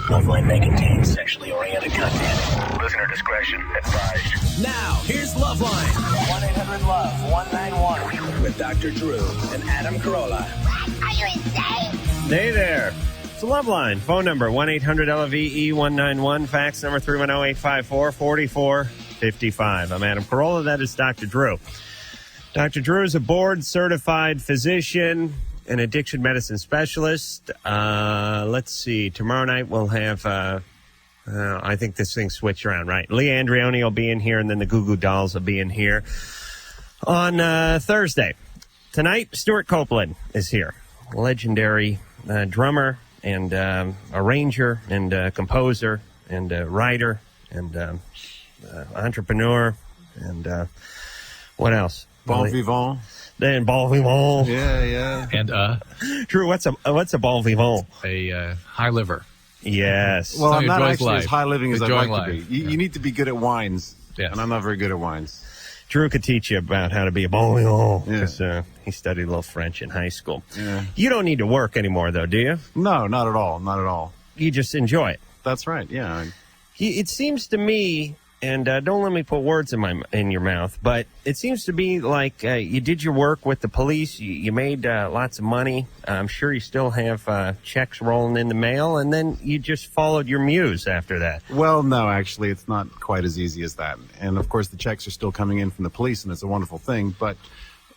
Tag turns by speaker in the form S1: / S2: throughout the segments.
S1: Loveline may contain sexually oriented content. Listener discretion advised.
S2: Now, here's Loveline.
S1: 1-800-LOVE-191.
S2: With Dr. Drew and Adam Carolla.
S3: What? Are you insane?
S4: Hey there. It's a Loveline. Phone number 1-800-LOVE-191. Fax number 310-854-4455. I'm Adam Carolla. That is Dr. Drew. Dr. Drew is a board-certified physician, an addiction medicine specialist. Let's see. Tomorrow night we'll have, I think this thing switched around, right? Lee Andrioni will be in here, and then the Goo Goo Dolls will be in here on Thursday. Tonight, Stewart Copeland is here. Legendary drummer and arranger and composer and writer and entrepreneur and what else?
S5: Bon vivant.
S4: And bon vivant.
S5: Yeah.
S6: And
S4: Drew, what's a bon vivant?
S6: a high liver.
S4: Yes.
S5: Well, I'm not
S6: enjoys
S5: actually
S6: life.
S5: as high living as I'd
S6: Enjoying
S5: like to
S6: life.
S5: be. You need to be good at wines,
S6: Yes.
S5: and I'm not very good at wines.
S4: Drew could teach you about how to be a bon vivant
S5: Yeah.
S4: because he studied a little French in high school.
S5: Yeah.
S4: You don't need to work anymore, though, do you?
S5: No, not at all. Not at all.
S4: You just enjoy it.
S5: That's right. Yeah.
S4: It seems to me, and don't let me put words in your mouth, but it seems to be like you did your work with the police. You made lots of money. I'm sure you still have checks rolling in the mail, and then you just followed your muse after that.
S5: Well, no, actually, it's not quite as easy as that. And of course, the checks are still coming in from the police, and it's a wonderful thing. But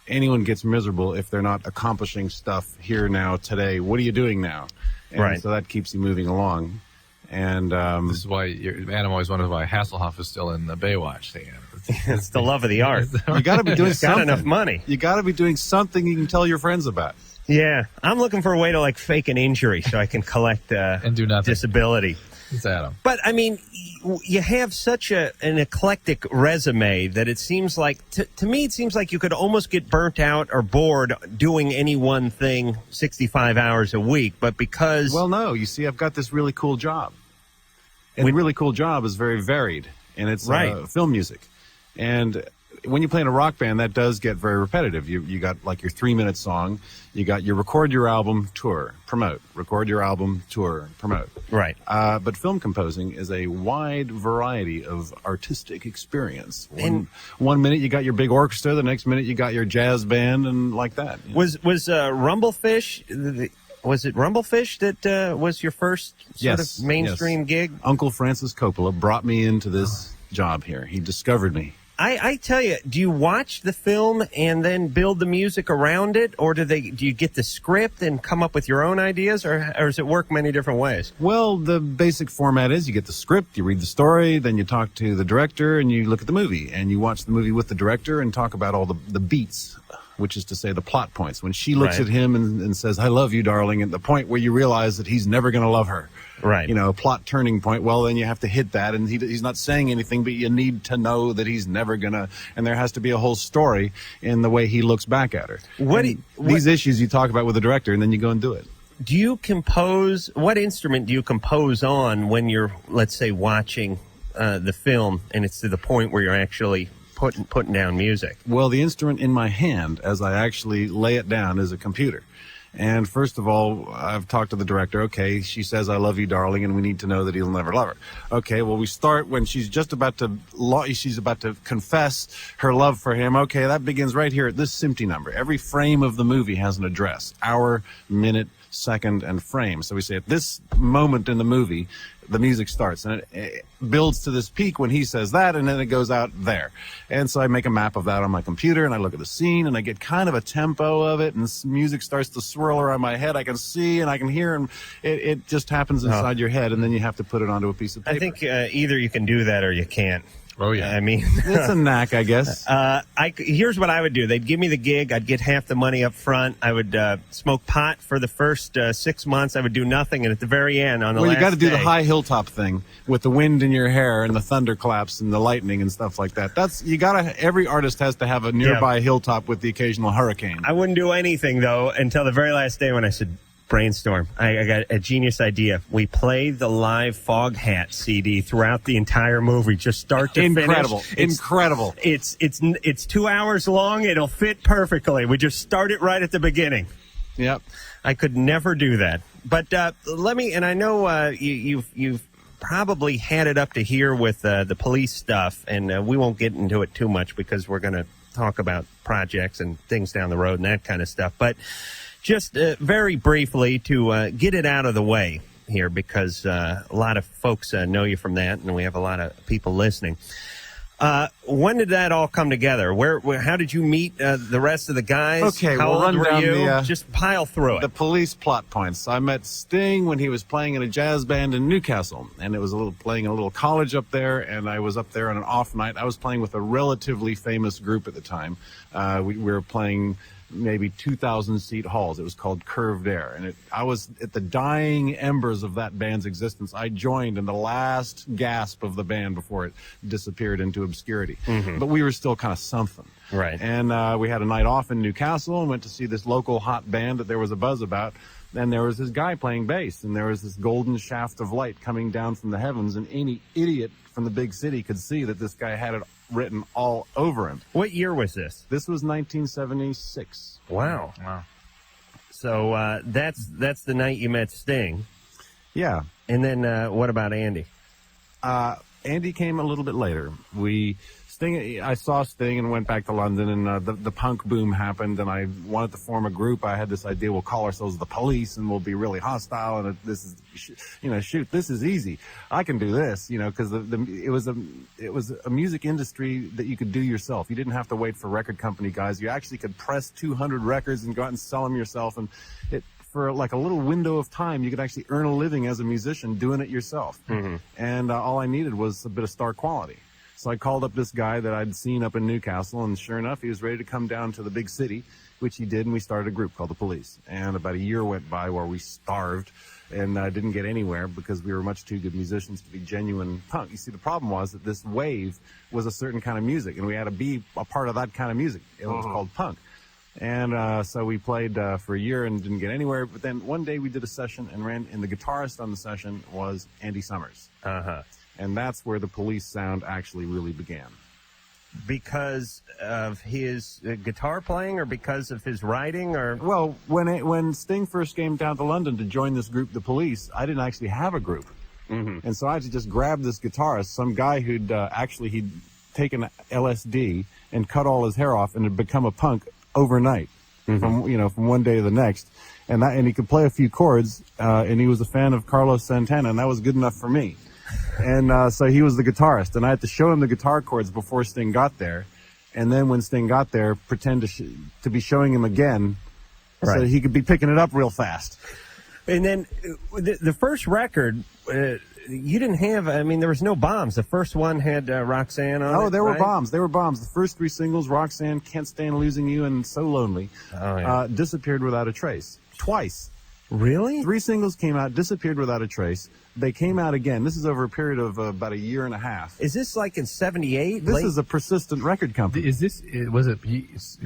S5: anyone gets miserable if they're not accomplishing stuff here now today. What are you doing now? And
S4: Right.
S5: so that keeps you moving along. And
S6: This is why Adam always wonders why Hasselhoff is still in the Baywatch thing.
S4: It's the love of the art.
S5: you got to be doing
S4: Got
S5: something.
S4: enough money.
S5: You got to be doing something you can tell your friends about.
S4: Yeah, I'm looking for a way to like fake an injury so I can collect
S6: And do nothing.
S4: disability.
S6: It's Adam.
S4: But I mean, you have such an eclectic resume that it seems like to me it seems like you could almost get burnt out or bored doing any one thing 65 hours a week. But because
S5: Well, no, you see, I've got this really cool job. And the really cool job is very varied, and it's
S4: Right.
S5: film music. And when you play in a rock band, that does get very repetitive. You got like your 3-minute song. You got your record your album, tour, promote. Record your album, tour, promote.
S4: right.
S5: But film composing is a wide variety of artistic experience. One minute you got your big orchestra, the next minute you got your jazz band, and like that.
S4: Was Rumblefish? Was it Rumblefish that was your first sort
S5: Yes,
S4: of mainstream gig?
S5: Uncle Francis Coppola brought me into this job here. He discovered me.
S4: I tell you, do you watch the film and then build the music around it, or do you get the script and come up with your own ideas, or does it work many different ways?
S5: Well, the basic format is you get the script, you read the story, then you talk to the director, and you look at the movie, and you watch the movie with the director and talk about all the beats, which is to say the plot points. When she looks
S4: Right.
S5: at him and says, "I love you, darling," at the point where you realize that he's never going to love her.
S4: Right.
S5: You know, a plot turning point. Well, then you have to hit that, and he's not saying anything, but you need to know that he's never going to, and there has to be a whole story in the way he looks back at her. These issues you talk about with the director, and then you go and do it.
S4: Do you compose? What instrument do you compose on when you're, let's say, watching the film, and it's to the point where you're actually putting down music?
S5: Well, the instrument in my hand, as I actually lay it down, is a computer. And first of all, I've talked to the director. Okay, she says, "I love you, darling," and we need to know that he'll never love her. Okay, well, we start when she's just about to confess her love for him. Okay, that begins right here at this SMPTE number. Every frame of the movie has an address: hour, minute, second, and frame. So we say at this moment in the movie, the music starts, and it builds to this peak when he says that, and then it goes out there. And so I make a map of that on my computer, and I look at the scene, and I get kind of a tempo of it, and music starts to swirl around my head. I can see and I can hear, and it just happens inside your head, and then you have to put it onto a piece of paper.
S4: I think either you can do that or you can't.
S6: Oh, yeah.
S4: I mean,
S5: It's a knack, I guess.
S4: here's what I would do. They'd give me the gig. I'd get half the money up front. I would smoke pot for the first 6 months. I would do nothing. And at the very end, on the
S5: Well,
S4: last
S5: you got to do the
S4: day-
S5: high hilltop thing with the wind in your hair and the thunderclaps and the lightning and stuff like that. Every artist has to have a nearby hilltop with the occasional hurricane.
S4: I wouldn't do anything, though, until the very last day when I said, brainstorm. I got a genius idea. We play the live Fog Hat CD throughout the entire movie, just start to
S5: Incredible.
S4: finish.
S5: Incredible.
S4: It's 2 hours long. It'll fit perfectly. We just start it right at the beginning.
S5: Yep.
S4: I could never do that. But let me, and I know you've probably had it up to here with the police stuff, and we won't get into it too much because we're going to talk about projects and things down the road and that kind of stuff. But just very briefly to get it out of the way here, because a lot of folks know you from that, and we have a lot of people listening. When did that all come together? How did you meet the rest of the guys?
S5: Okay,
S4: how
S5: we'll
S4: old
S5: run
S4: were
S5: down
S4: you?
S5: the,
S4: Just pile through
S5: The
S4: it.
S5: police plot points. I met Sting when he was playing in a jazz band in Newcastle, and it was playing a little college up there, and I was up there on an off night. I was playing with a relatively famous group at the time. We were playing maybe 2,000-seat halls. It was called Curved Air, and I was at the dying embers of that band's existence. I joined in the last gasp of the band before it disappeared into obscurity. But we were still kind of something.
S4: Right.
S5: And we had a night off in Newcastle and went to see this local hot band that there was a buzz about. And there was this guy playing bass, and there was this golden shaft of light coming down from the heavens, and any idiot from the big city could see that this guy had it written all over him.
S4: What year was this?
S5: This was 1976.
S4: Wow. So that's the night you met Sting.
S5: Yeah.
S4: And then what about Andy?
S5: Andy came a little bit later. I saw Sting and went back to London, and the punk boom happened, and I wanted to form a group. I had this idea, we'll call ourselves the Police, and we'll be really hostile, and this is, shoot, this is easy. I can do this, because it was a music industry that you could do yourself. You didn't have to wait for record company guys. You actually could press 200 records and go out and sell them yourself, and for like a little window of time, you could actually earn a living as a musician doing it yourself. And all I needed was a bit of star quality. So I called up this guy that I'd seen up in Newcastle, and sure enough, he was ready to come down to the big city, which he did, and we started a group called the Police. And about a year went by where we starved and didn't get anywhere because we were much too good musicians to be genuine punk. You see, the problem was that this wave was a certain kind of music, and we had to be a part of that kind of music. It was called punk. And so we played for a year and didn't get anywhere. But then one day we did a session and the guitarist on the session was Andy Summers. And that's where the Police sound actually really began.
S4: Because of his guitar playing, or because of his writing, or?
S5: Well, when Sting first came down to London to join this group, the Police, I didn't actually have a group. And so I had to just grab this guitarist, some guy who'd he'd taken LSD and cut all his hair off and had become a punk overnight from one day to the next. And he could play a few chords, and he was a fan of Carlos Santana, and that was good enough for me. And so he was the guitarist, and I had to show him the guitar chords before Sting got there, and then when Sting got there, pretend to be showing him again, so that he could be picking it up real fast.
S4: And then the first record, you didn't have, there was no bombs. The first one had Roxanne on it.
S5: Oh, there were bombs. There were bombs. The first three singles, Roxanne, Can't Stand Losing You, and So Lonely, disappeared without a trace. Twice.
S4: Really?
S5: 3 singles came out, disappeared without a trace. They came out again. This is over a period of about a year and a half.
S4: Is this like in 78?
S5: This is a persistent record company.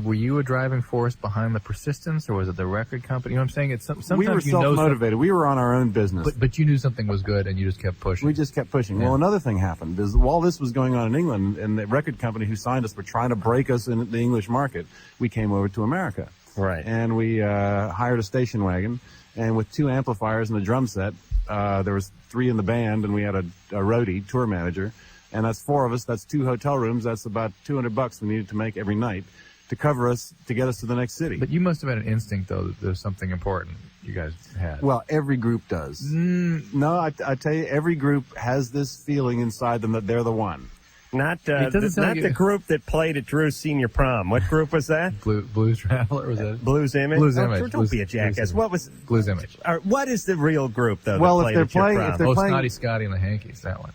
S6: Were you a driving force behind the persistence, or was it the record company? You know what I'm saying? It's sometimes
S5: we were self-motivated. We were on our own business.
S6: But you knew something was good, and you just kept pushing.
S5: We just kept pushing.
S6: Yeah.
S5: Well, another thing happened is while this was going on in England, and the record company who signed us were trying to break us in the English market, we came over to America.
S4: Right.
S5: And we hired a station wagon, and with 2 amplifiers and a drum set, there was 3 in the band, and we had a roadie, tour manager, and that's 4 of us. That's 2 hotel rooms. That's about $200 we needed to make every night to cover us, to get us to the next city.
S6: But you must have had an instinct, though, that there's something important you guys had.
S5: Well, every group does. No, I tell you, every group has this feeling inside them that they're the one.
S4: Not the group that played at Drew's senior prom. What group was that?
S6: Blues Traveler, was that?
S4: Blues Image?
S6: Blues Image.
S4: Don't be a jackass. What was
S6: Blues Image?
S4: What is the real group, though,
S5: well,
S4: that
S5: if
S4: played
S5: they're
S4: at your
S5: playing,
S4: prom?
S5: if they're playing,
S6: Snotty Scotty and the Hankies, that one.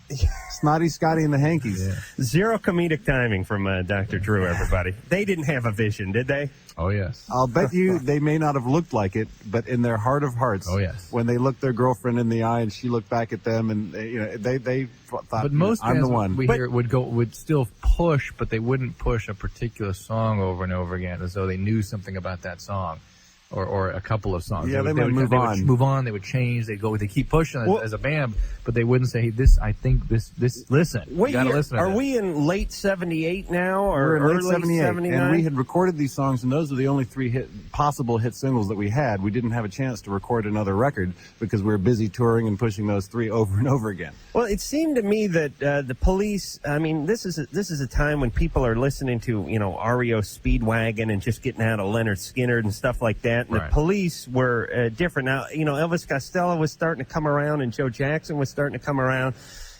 S5: Snotty Scotty and the Hankies.
S6: Yeah.
S4: Zero comedic timing from Dr. Drew, everybody. They didn't have a vision, did they?
S6: Oh, yes.
S5: I'll bet you they may not have looked like it, but in their heart of hearts,
S6: oh, yes,
S5: when they looked their girlfriend in the eye and she looked back at them, and they thought,
S6: but most
S5: I'm
S6: bands
S5: the one.
S6: we hear would still push, but they wouldn't push a particular song over and over again as though they knew something about that song. or a couple of songs.
S5: Yeah, they
S6: would
S5: move on.
S6: They would move on. They would change. They keep pushing as a band, but they wouldn't say this. I think this. Listen,
S4: What
S6: you gotta
S4: year?
S6: listen to
S4: Are
S6: this.
S4: we in late '78 now, or
S5: We're in
S4: early
S5: late 78,
S4: '79?
S5: and we had recorded these songs, and those were the only three possible hit singles that we had. We didn't have a chance to record another record because we were busy touring and pushing those three over and over again.
S4: Well, it seemed to me that the Police. I mean, this is a time when people are listening to REO Speedwagon and just getting out of Leonard Skinner and stuff like that. And
S6: Right.
S4: the Police were different. Now, Elvis Costello was starting to come around, and Joe Jackson was starting to come around,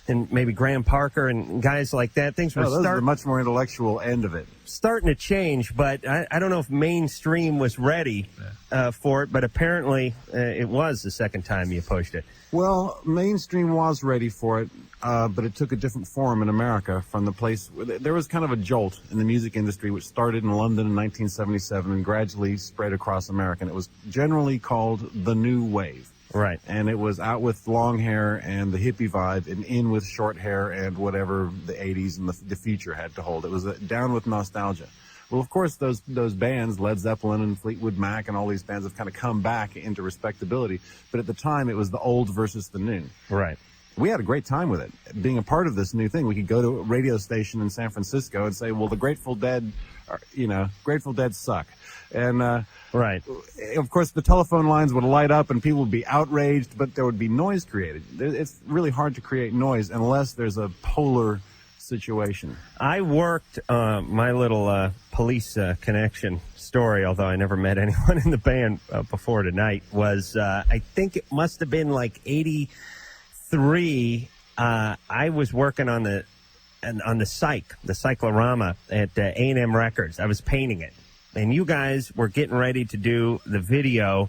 S4: and maybe Graham Parker and guys like that. Things were
S5: Those are the much more intellectual end of it.
S4: starting to change, but I don't know if mainstream was ready for it, but apparently it was the second time you pushed it.
S5: Well, mainstream was ready for it, but it took a different form in America from the place. There was kind of a jolt in the music industry, which started in London in 1977 and gradually spread across America. And it was generally called the New Wave.
S4: Right.
S5: And it was out with long hair and the hippie vibe, and in with short hair and whatever the 80s and the future had to hold. It was down with nostalgia. Well, of course, those bands, Led Zeppelin and Fleetwood Mac and all these bands, have kind of come back into respectability. But at the time, it was the old versus the new.
S4: Right.
S5: We had a great time with it. Being a part of this new thing, we could go to a radio station in San Francisco and say, well, the Grateful Dead, Grateful Dead suck. And,
S4: Right.
S5: of course, the telephone lines would light up and people would be outraged, but there would be noise created. It's really hard to create noise unless there's a polar situation.
S4: I worked my little police connection story, although I never met anyone in the band before tonight, was I think it must have been like 83. I was working on the cyclorama at A&M Records. I was painting it. And you guys were getting ready to do the video,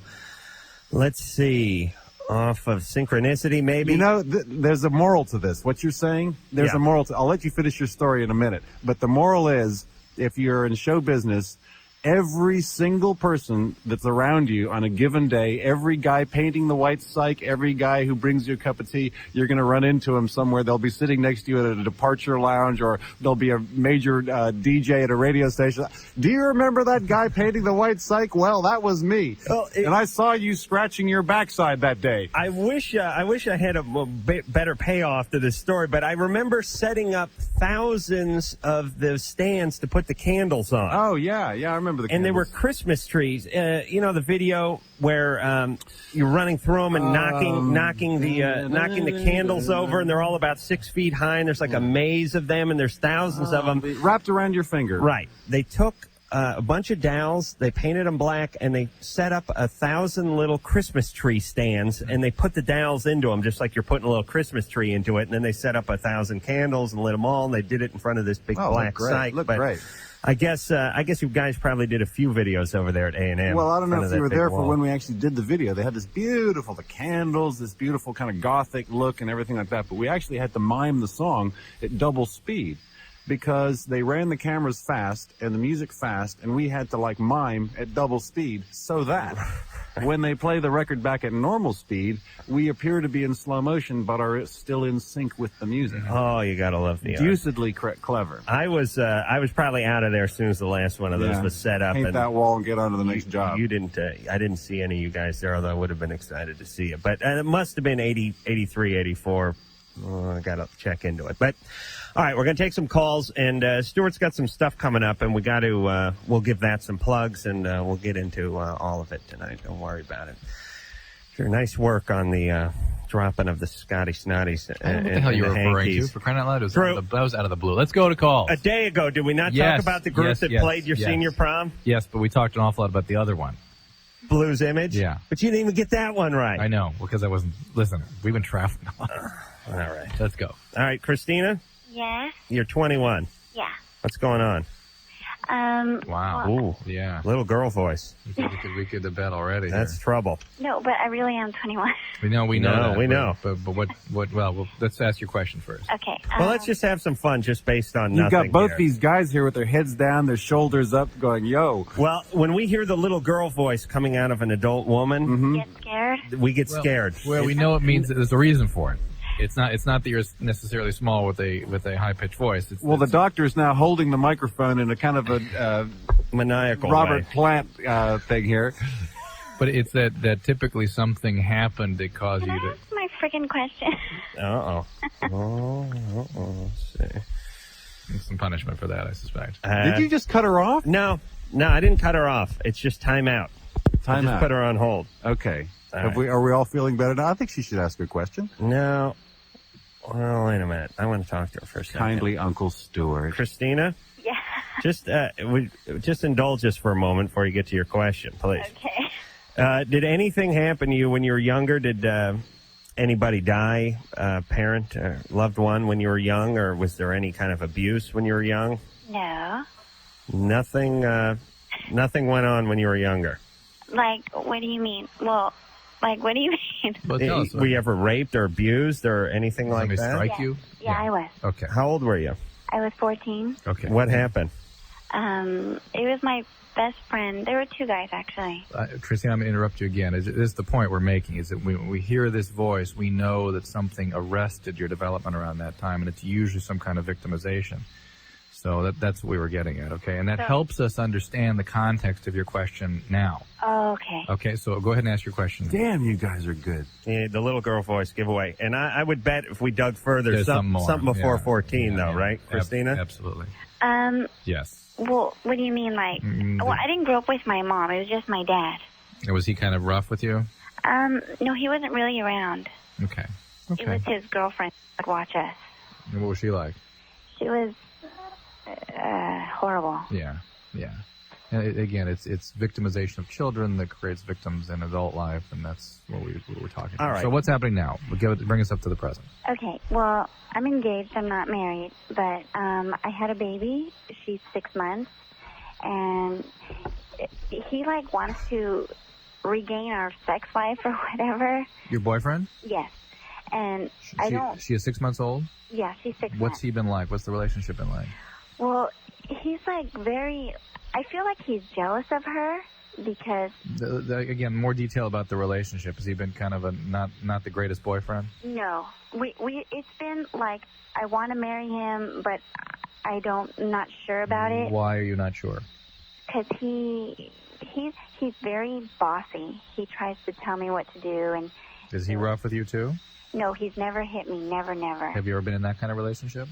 S4: let's see, off of Synchronicity, maybe?
S5: There's a moral to this. What you're saying, there's
S4: Yeah.
S5: a moral to. I'll let you finish your story in a minute. But the moral is, if you're in show business, every single person that's around you on a given day, every guy painting the white cyc, every guy who brings you a cup of tea, you're going to run into him somewhere. They'll be sitting next to you at a departure lounge, or there'll be a major DJ at a radio station. Do you remember that guy painting the white cyc? Well, that was me.
S4: Well,
S5: and I saw you scratching your backside that day.
S4: I wish I had a better payoff to this story, but I remember setting up thousands of the stands to put the candles on.
S5: Oh, yeah, I remember the
S4: And they were
S5: candles.
S4: Christmas trees. The video where you're running through them and knocking the candles over, and they're all about 6 feet high, and there's like a maze of them, and there's thousands of them.
S5: Wrapped around your finger.
S4: Right. They took a bunch of dowels, they painted them black, and they set up 1,000 little Christmas tree stands, and they put the dowels into them, just like you're putting a little Christmas tree into it, and then they set up 1,000 candles and lit them all, and they did it in front of this big black site.
S5: Looked great.
S4: I guess you guys probably did a few videos over there at A&M.
S5: Well, I don't know if you were there for
S4: wall.
S5: when we actually did the video. They had the candles, this beautiful kind of gothic look and everything like that. But we actually had to mime the song at double speed because they ran the cameras fast and the music fast, and we had to mime at double speed so that when they play the record back at normal speed, we appear to be in slow motion but are still in sync with the music.
S4: Oh, you gotta love the art.
S5: Deucedly clever.
S4: I was probably out of there as soon as the last one of those was set up.
S5: Paint
S4: and
S5: that wall and get on to the next job.
S4: You didn't. I didn't see any of you guys there, although I would have been excited to see it. But it must have been 80, 83, 84. I got to check into it. But all right, we're going to take some calls, and Stewart's got some stuff coming up, and we'll give that some plugs, and we'll get into all of it tonight. Don't worry about it. Sure, nice work on the dropping of the Scotty Snotties.
S6: I don't know what the hell you were referring to. For crying out loud, that was out of the blue. Let's go to calls.
S4: A day ago, did we not talk about the group that played your senior prom?
S6: Yes, but we talked an awful lot about the other one.
S4: Blues Image?
S6: Yeah.
S4: But you didn't even get that one right.
S6: I know, because I wasn't... Listen, we've been traveling.
S4: All right.
S6: Let's go.
S4: All right, Christina?
S3: Yeah.
S4: You're 21.
S3: Yeah.
S4: What's going on?
S6: Wow.
S4: Ooh.
S6: Yeah.
S4: Little girl voice.
S6: You think we could have bet already.
S4: That's trouble.
S3: No, but I really am 21.
S6: We know that.
S4: We know.
S6: But well, let's ask your question first.
S3: Okay.
S4: Well, let's just have some fun just based on
S5: You've
S4: nothing
S5: got both
S4: here.
S5: these guys here with their heads down, their shoulders up, going, yo.
S4: Well, when we hear the little girl voice coming out of an adult woman,
S3: Get scared?
S4: we get scared.
S6: Well, we know it means that there's a reason for it. It's not that you're necessarily small with a high pitched voice.
S5: The doctor is now holding the microphone in a kind of a
S4: Maniacal
S5: Robert
S4: way.
S5: Plant thing here.
S6: But it's that typically something happened that caused
S3: Can
S6: you
S3: I
S6: to...
S3: ask my freaking question?
S4: Let's see.
S6: Some punishment for that, I suspect.
S5: Did you just cut her off?
S4: No, I didn't cut her off. It's just time out.
S5: Time
S4: just
S5: out.
S4: put her on hold.
S5: Okay.
S4: All
S5: Are we all feeling better now? I think she should ask a question.
S4: No. Well, wait a minute. I want to talk to her for a second.
S5: Kindly, Uncle Stewart.
S4: Christina,
S3: Yeah.
S4: just indulge us for a moment before you get to your question, please.
S3: Okay.
S4: Did anything happen to you when you were younger? Did anybody die, parent, loved one when you were young, or was there any kind of abuse when you were young?
S3: No.
S4: Nothing went on when you were younger.
S3: Like, what do you mean? Well, like, what do you mean?
S6: Well, tell us.
S4: Were you ever raped or abused or anything like
S6: Somebody
S4: that?
S6: strike you?
S3: Yeah, I was.
S6: Okay.
S4: How old were you?
S3: I was 14.
S6: Okay.
S4: What happened?
S3: It was my best friend. There were two guys, actually.
S6: Christine, I'm going to interrupt you again. This is the point we're making, is that when we hear this voice, we know that something arrested your development around that time, and it's usually some kind of victimization. So that's what we were getting at, okay? And that helps us understand the context of your question now.
S3: Oh, okay.
S6: Okay, so go ahead and ask your question.
S5: Damn, you guys are good.
S4: Yeah, the little girl voice giveaway. And I would bet if we dug further,
S6: There's some more.
S4: something before
S6: Yeah.
S4: 14, though,
S6: Yeah.
S4: right, Christina?
S6: Absolutely. Yes.
S3: Well, what do you mean, like? Well, I didn't grow up with my mom. It was just my dad.
S6: And was he kind of rough with you?
S3: No, he wasn't really around.
S6: Okay.
S3: It was his girlfriend that would watch us.
S6: And what was she like?
S3: She was horrible.
S6: Yeah. And again, it's victimization of children that creates victims in adult life, and that's what we're talking about.
S4: All right.
S6: So what's happening now? Bring us up to the present.
S3: Okay, well, I'm engaged. I'm not married, but I had a baby. She's 6 months, and he wants to regain our sex life or whatever.
S6: Your boyfriend?
S3: Yes, and I don't.
S6: She is 6 months old?
S3: Yeah, she's 6
S6: What's
S3: months.
S6: he been like? What's the relationship been like?
S3: Well, he's very. I feel like he's jealous of her because.
S6: Again, more detail about the relationship. Has he been kind of a not the greatest boyfriend?
S3: No, we it's been like I want to marry him, but I'm not sure about it.
S6: Why are you not sure?
S3: Because he's very bossy. He tries to tell me what to do, and
S6: Is he rough with you too?
S3: no, he's never hit me. Never.
S6: Have you ever been in that kind of relationship?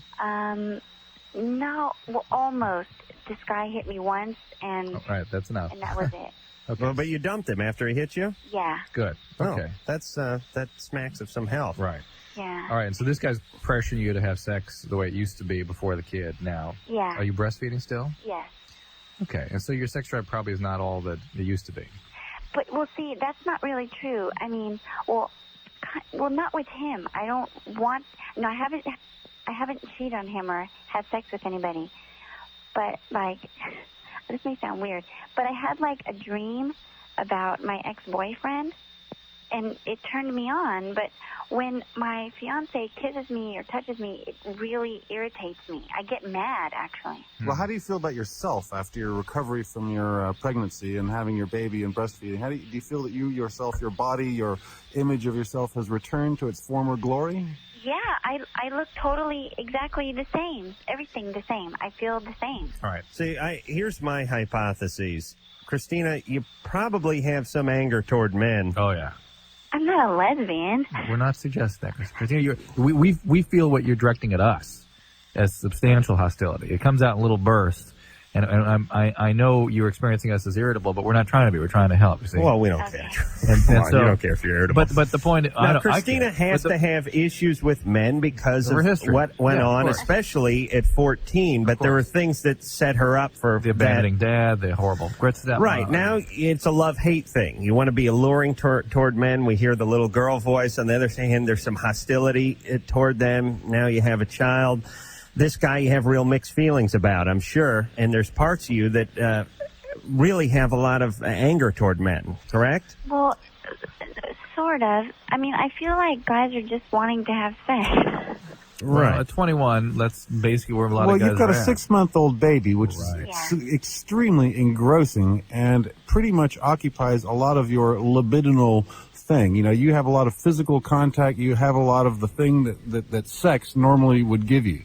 S3: No, well, almost. This guy hit me once, and
S6: All right, that's enough.
S3: and that was it.
S6: Okay.
S4: Well, but you dumped him after he hit you?
S3: Yeah,
S6: Good. Okay.
S4: Oh, that smacks of some help.
S6: Right.
S3: yeah,
S6: All right, and so this guy's pressuring you to have sex the way it used to be before the kid now.
S3: yeah,
S6: Are you breastfeeding still?
S3: yes.
S6: Okay, and so your sex drive probably is not all that it used to be.
S3: But well, see, that's not really true. I mean, well, not with him. I don't want. No, I haven't cheated on him or had sex with anybody. But this may sound weird, but I had a dream about my ex-boyfriend, and it turned me on. But when my fiance kisses me or touches me, it really irritates me. I get mad, actually.
S5: Well, how do you feel about yourself after your recovery from your pregnancy and having your baby and breastfeeding? Do you feel that you yourself, your body, your image of yourself has returned to its former glory?
S3: Yeah, I look totally exactly the same. Everything the same. I feel the same.
S6: All right.
S4: See, here's my hypothesis. Christina, you probably have some anger toward men.
S6: Oh, yeah.
S3: I'm not a lesbian.
S6: We're not suggesting that, Christina. We feel what you're directing at us as substantial hostility. It comes out in little bursts, and I know you're experiencing us as irritable, but we're not trying to be. We're trying to help. You see?
S4: Well, we don't
S3: Okay.
S4: care.
S6: and
S4: Come on,
S6: so,
S4: you don't care if you're irritable.
S6: But the point,
S4: Now, Christina has to have issues with men because
S6: Her
S4: of
S6: history.
S4: what went
S6: Yeah, of
S4: on,
S6: course.
S4: especially at 14. But there were things that set her up for
S6: the abandoning dad, the horrible grits.
S4: Right. Now it's a love-hate thing. You want to be alluring toward men. We hear the little girl voice. On the other hand, there's some hostility toward them. Now you have a child. This guy you have real mixed feelings about, I'm sure. And there's parts of you that really have a lot of anger toward men, correct?
S3: Well, sort of. I mean, I feel like guys are just wanting to have sex.
S6: Well, at 21, that's basically where a lot
S5: Well,
S6: of guys
S5: you've got a
S6: are at.
S5: 6-month-old baby, which
S6: Right.
S5: is extremely engrossing and pretty much occupies a lot of your libidinal thing. You know, you have a lot of physical contact. You have a lot of the thing that sex normally would give you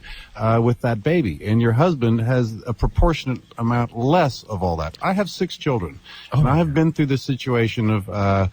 S5: with that baby. And your husband has a proportionate amount less of all that. I have 6 children. And I have been through this situation of,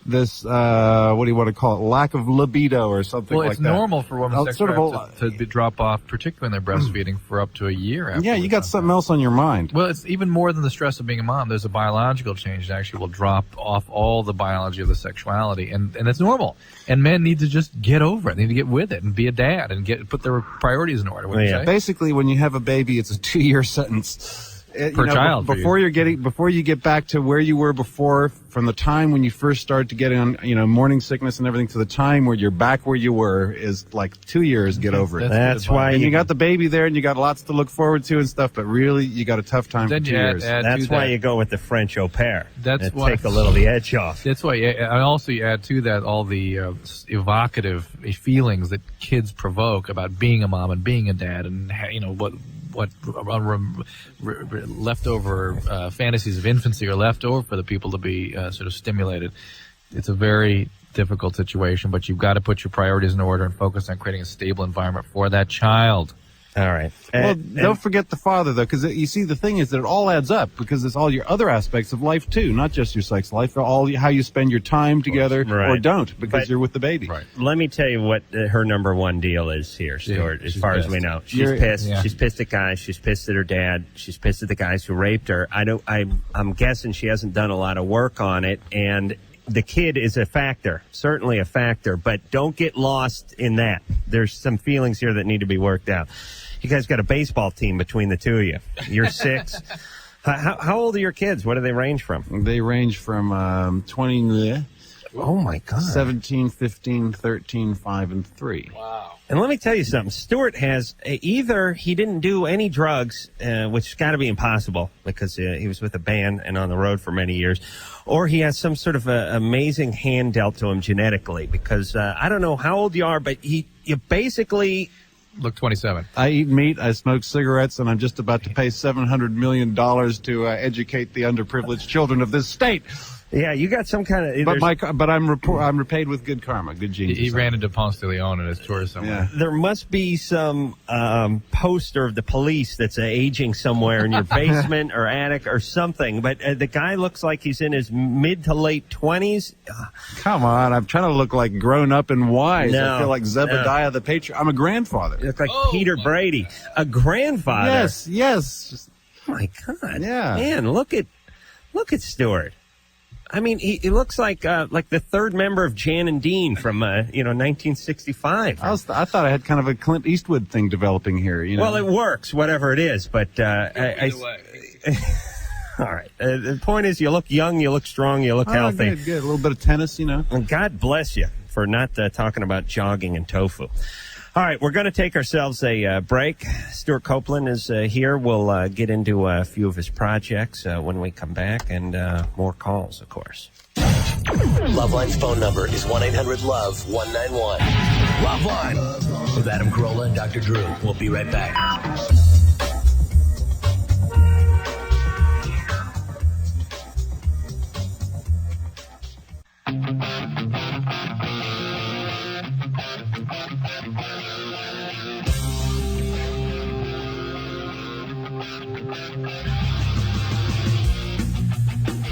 S5: this, what do you want to call it, lack of libido or something like that.
S6: Well, it's normal for women sex
S5: sort of
S6: drive to drop off, particularly when they're breastfeeding, for up to a year after.
S5: Yeah, you got something else on your mind.
S6: Well, it's even more than the stress of being a mom. There's a biological change that actually will drop off all the biology of the sexuality, and it's normal. And men need to just get over it. They need to get with it and be a dad and put their priorities in order. What do you say?
S5: Basically, when you have a baby, it's a 2-year sentence.
S6: Per child.
S5: Before you get back to where you were before, from the time when you first started to get on, morning sickness and everything, to the time where you're back where you were, is like 2 years. Get over it.
S4: That's why
S5: you got the baby there, and you got lots to look forward to and stuff. But really, you got a tough time for 2 years.
S4: That's why you go with the French au pair.
S6: That's why
S4: take a little of the edge off.
S6: That's why. I also you add to that all the evocative feelings that kids provoke about being a mom and being a dad, and what leftover fantasies of infancy are left over for the people to be sort of stimulated. It's a very difficult situation, but you've got to put your priorities in order and focus on creating a stable environment for that child.
S4: All right.
S5: Well, don't forget the father, though, because you see, the thing is that it all adds up, because it's all your other aspects of life, too, not just your sex life, all how you spend your time together or don't, because you're with the baby.
S4: Right. Let me tell you what her number one deal is here, Stuart, as far as we know. She's pissed. Yeah. She's pissed at guys. She's pissed at her dad. She's pissed at the guys who raped her. I'm guessing she hasn't done a lot of work on it, and the kid is a factor, certainly a factor, but don't get lost in that. There's some feelings here that need to be worked out. You guys got a baseball team between the two of you. You're 6. How old are your kids? What do they range from?
S5: They range from 20...
S4: Oh, my God.
S5: 17, 15, 13, 5, and 3.
S6: Wow.
S4: And let me tell you something. Stuart has either he didn't do any drugs, which has got to be impossible because he was with a band and on the road for many years, or he has some sort of amazing hand dealt to him genetically, because I don't know how old you are, but you basically...
S6: Look 27.
S5: I eat meat, I smoke cigarettes, and I'm just about to pay $700 million to educate the underprivileged children of this state.
S4: Yeah, you got some kind of...
S5: But I'm repaid with good karma, good genes.
S6: He ran into Ponce de Leon in his tour somewhere.
S5: Yeah.
S4: There must be some poster of the police that's aging somewhere in your basement or attic or something. But the guy looks like he's in his mid to late 20s.
S5: Come on, I'm trying to look like grown up and wise.
S4: No,
S5: I feel like Zebediah the Patriarch. I'm a grandfather.
S4: You look like Peter Brady. A grandfather.
S5: Yes. Just,
S4: oh, my God.
S5: Yeah.
S4: Man, look at Stuart. I mean, he looks like the third member of Jan and Dean from 1965.
S5: I thought I had kind of a Clint Eastwood thing developing here.
S4: Well, it works, whatever it is. But all right. The point is, you look young, you look strong, you look healthy.
S5: Good. A little bit of tennis,
S4: And God bless you for not talking about jogging and tofu. All right, we're going to take ourselves a break. Stewart Copeland is here. We'll get into a few of his projects when we come back, and more calls, of course.
S1: Loveline's phone number is 1-800-LOVE-191. Loveline with Adam Carolla and Dr. Drew. We'll be right back.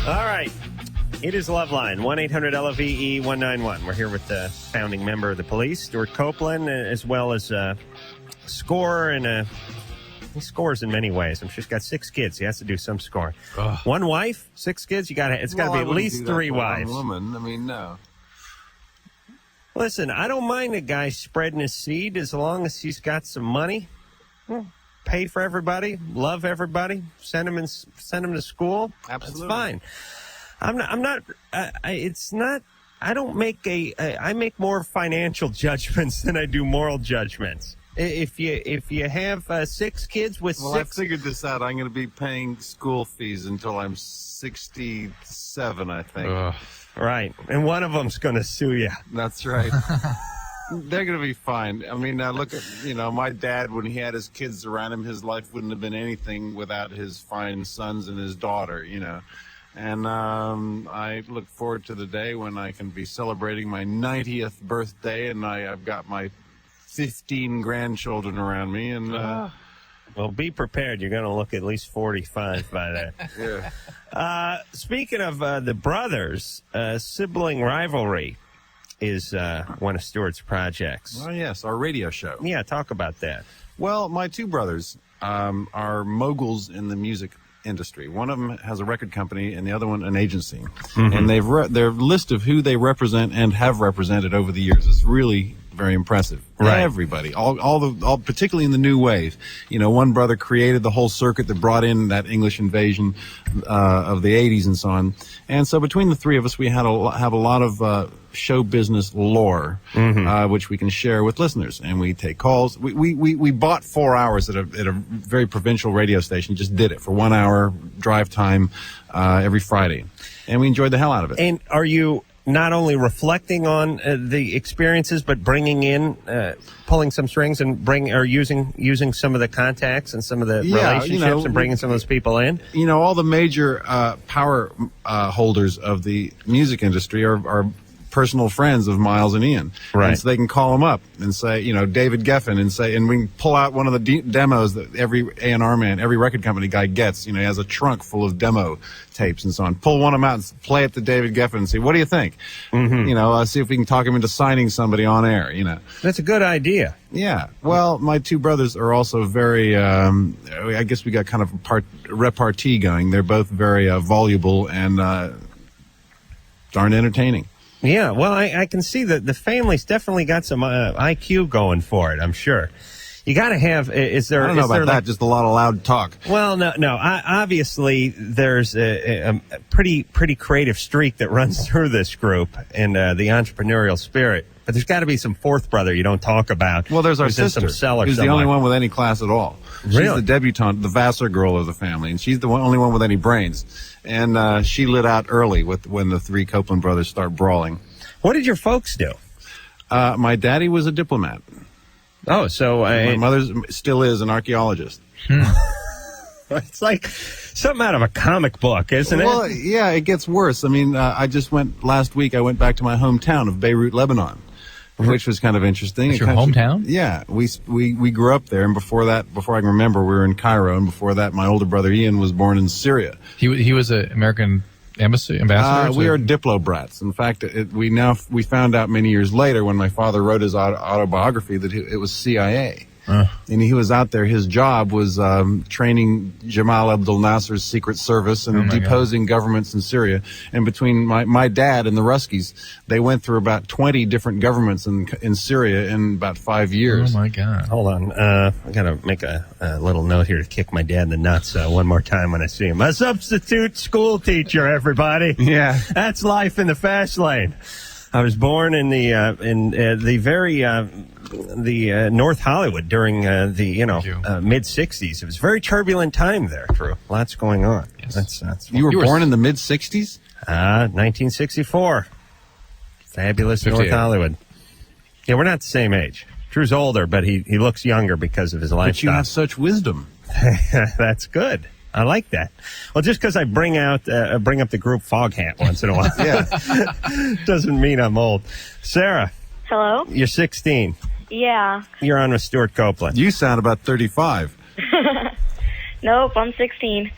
S4: All right. It is Loveline, 1-800-LOVE-191. We're here with the founding member of the police, Stewart Copeland, as well as a scorer, and he scores in many ways. I'm sure he's got 6 kids. He has to do some scoring.
S6: Ugh.
S4: 1 wife, 6 kids. It's got to be at least 3 wives.
S5: Woman, I mean, no.
S4: Listen, I don't mind a guy spreading his seed as long as he's got some money. Pay for everybody, love everybody, send them to school.
S5: Absolutely.
S4: That's fine. I'm not. I don't make I make more financial judgments than I do moral judgments. If you have 6 kids with 6,
S5: I figured this out. I'm going to be paying school fees until I'm 67, I think.
S6: Ugh.
S4: Right, and one of them's going to sue you.
S5: That's right. They're going to be fine. I mean, look at, my dad, when he had his kids around him, his life wouldn't have been anything without his fine sons and his daughter, And I look forward to the day when I can be celebrating my 90th birthday, and I've got my 15 grandchildren around me. And
S4: well, be prepared. You're going to look at least 45 by then.
S5: yeah.
S4: Speaking of the brothers, sibling rivalry is one of Stewart's projects.
S5: Oh, yes, our radio show.
S4: Yeah, talk about that.
S5: Well, my two brothers are moguls in the music industry. One of them has a record company, and the other one an agency. And their list of who they represent and have represented over the years is really very impressive.
S4: Right.
S5: Everybody, all, particularly in the new wave. You know, one brother created the whole circuit that brought in that English invasion of the '80s and so on. And so between the three of us, we have a lot of show business lore, which we can share with listeners, and we take calls. We bought 4 hours at a very provincial radio station. Just did it for 1 hour drive time every Friday, and we enjoyed the hell out of it.
S4: And are you not only reflecting on the experiences, but bringing in, pulling some strings and using some of the contacts and some of the relationships and bringing some of those people in? You
S5: know, all the major power holders of the music industry are personal friends of Miles and Ian.
S4: Right.
S5: And so they can call them up and say, you know, David Geffen, and we can pull out one of the demos that every A&R man, every record company guy gets. You know, he has a trunk full of demo tapes and so on. Pull one of them out and play it to David Geffen and say, what do you think? You know, see if we can talk him into signing somebody on air, you know.
S4: That's a good idea.
S5: Yeah. Well, my two brothers are also very, I guess we got kind of a repartee going. They're both very voluble and darn entertaining.
S4: Yeah, well, I can see that the family's definitely got some IQ going for it, I'm sure. You got to have, I don't
S5: know about that, just a lot of loud talk.
S4: Well, no, obviously there's a pretty creative streak that runs through this group and the entrepreneurial spirit. But there's got to be some fourth brother you don't talk about.
S5: Well, there's our sister, who's the only one with any class at all.
S4: Really?
S5: She's the debutante, the Vassar girl of the family, and she's the only one with any brains. And she lit out early when the three Copeland brothers start brawling.
S4: What did your folks do?
S5: My daddy was a diplomat.
S4: Oh, so...
S5: my mother still is an archaeologist.
S4: It's like something out of a comic book, isn't it?
S5: Well, yeah, it gets worse. I mean, last week I went back to my hometown of Beirut, Lebanon, which was kind of interesting.
S6: That's your hometown?
S5: Yeah, we grew up there, and before I can remember, we were in Cairo, and before that, my older brother Ian was born in Syria.
S6: He was an American ambassador?
S5: We are diplo-brats. In fact, we found out many years later when my father wrote his autobiography that it was CIA. And he was out there. His job was training Jamal Abdel Nasser's secret service and deposing governments in Syria. And between my dad and the Ruskies, they went through about 20 different governments in Syria in about 5 years.
S6: Oh, my God.
S4: Hold on. I got to make a little note here to kick my dad in the nuts one more time when I see him. A substitute school teacher, everybody.
S5: Yeah.
S4: That's life in the fast lane. I was born in the very North Hollywood during the mid '60s. It was a very turbulent time there, Drew. Lots going on.
S6: Yes.
S4: That's
S5: you were born in the mid '60s?
S4: 1964. Fabulous
S6: 58.
S4: North Hollywood. Yeah, we're not the same age. Drew's older, but he looks younger because of his lifestyle.
S5: But you have such wisdom.
S4: That's good. I like that. Well, just because I bring up the group fog hat once in a while, doesn't mean I'm old. Sarah.
S7: Hello?
S4: You're 16.
S7: Yeah.
S4: You're on with Stewart Copeland.
S5: You sound about 35.
S7: Nope, I'm 16.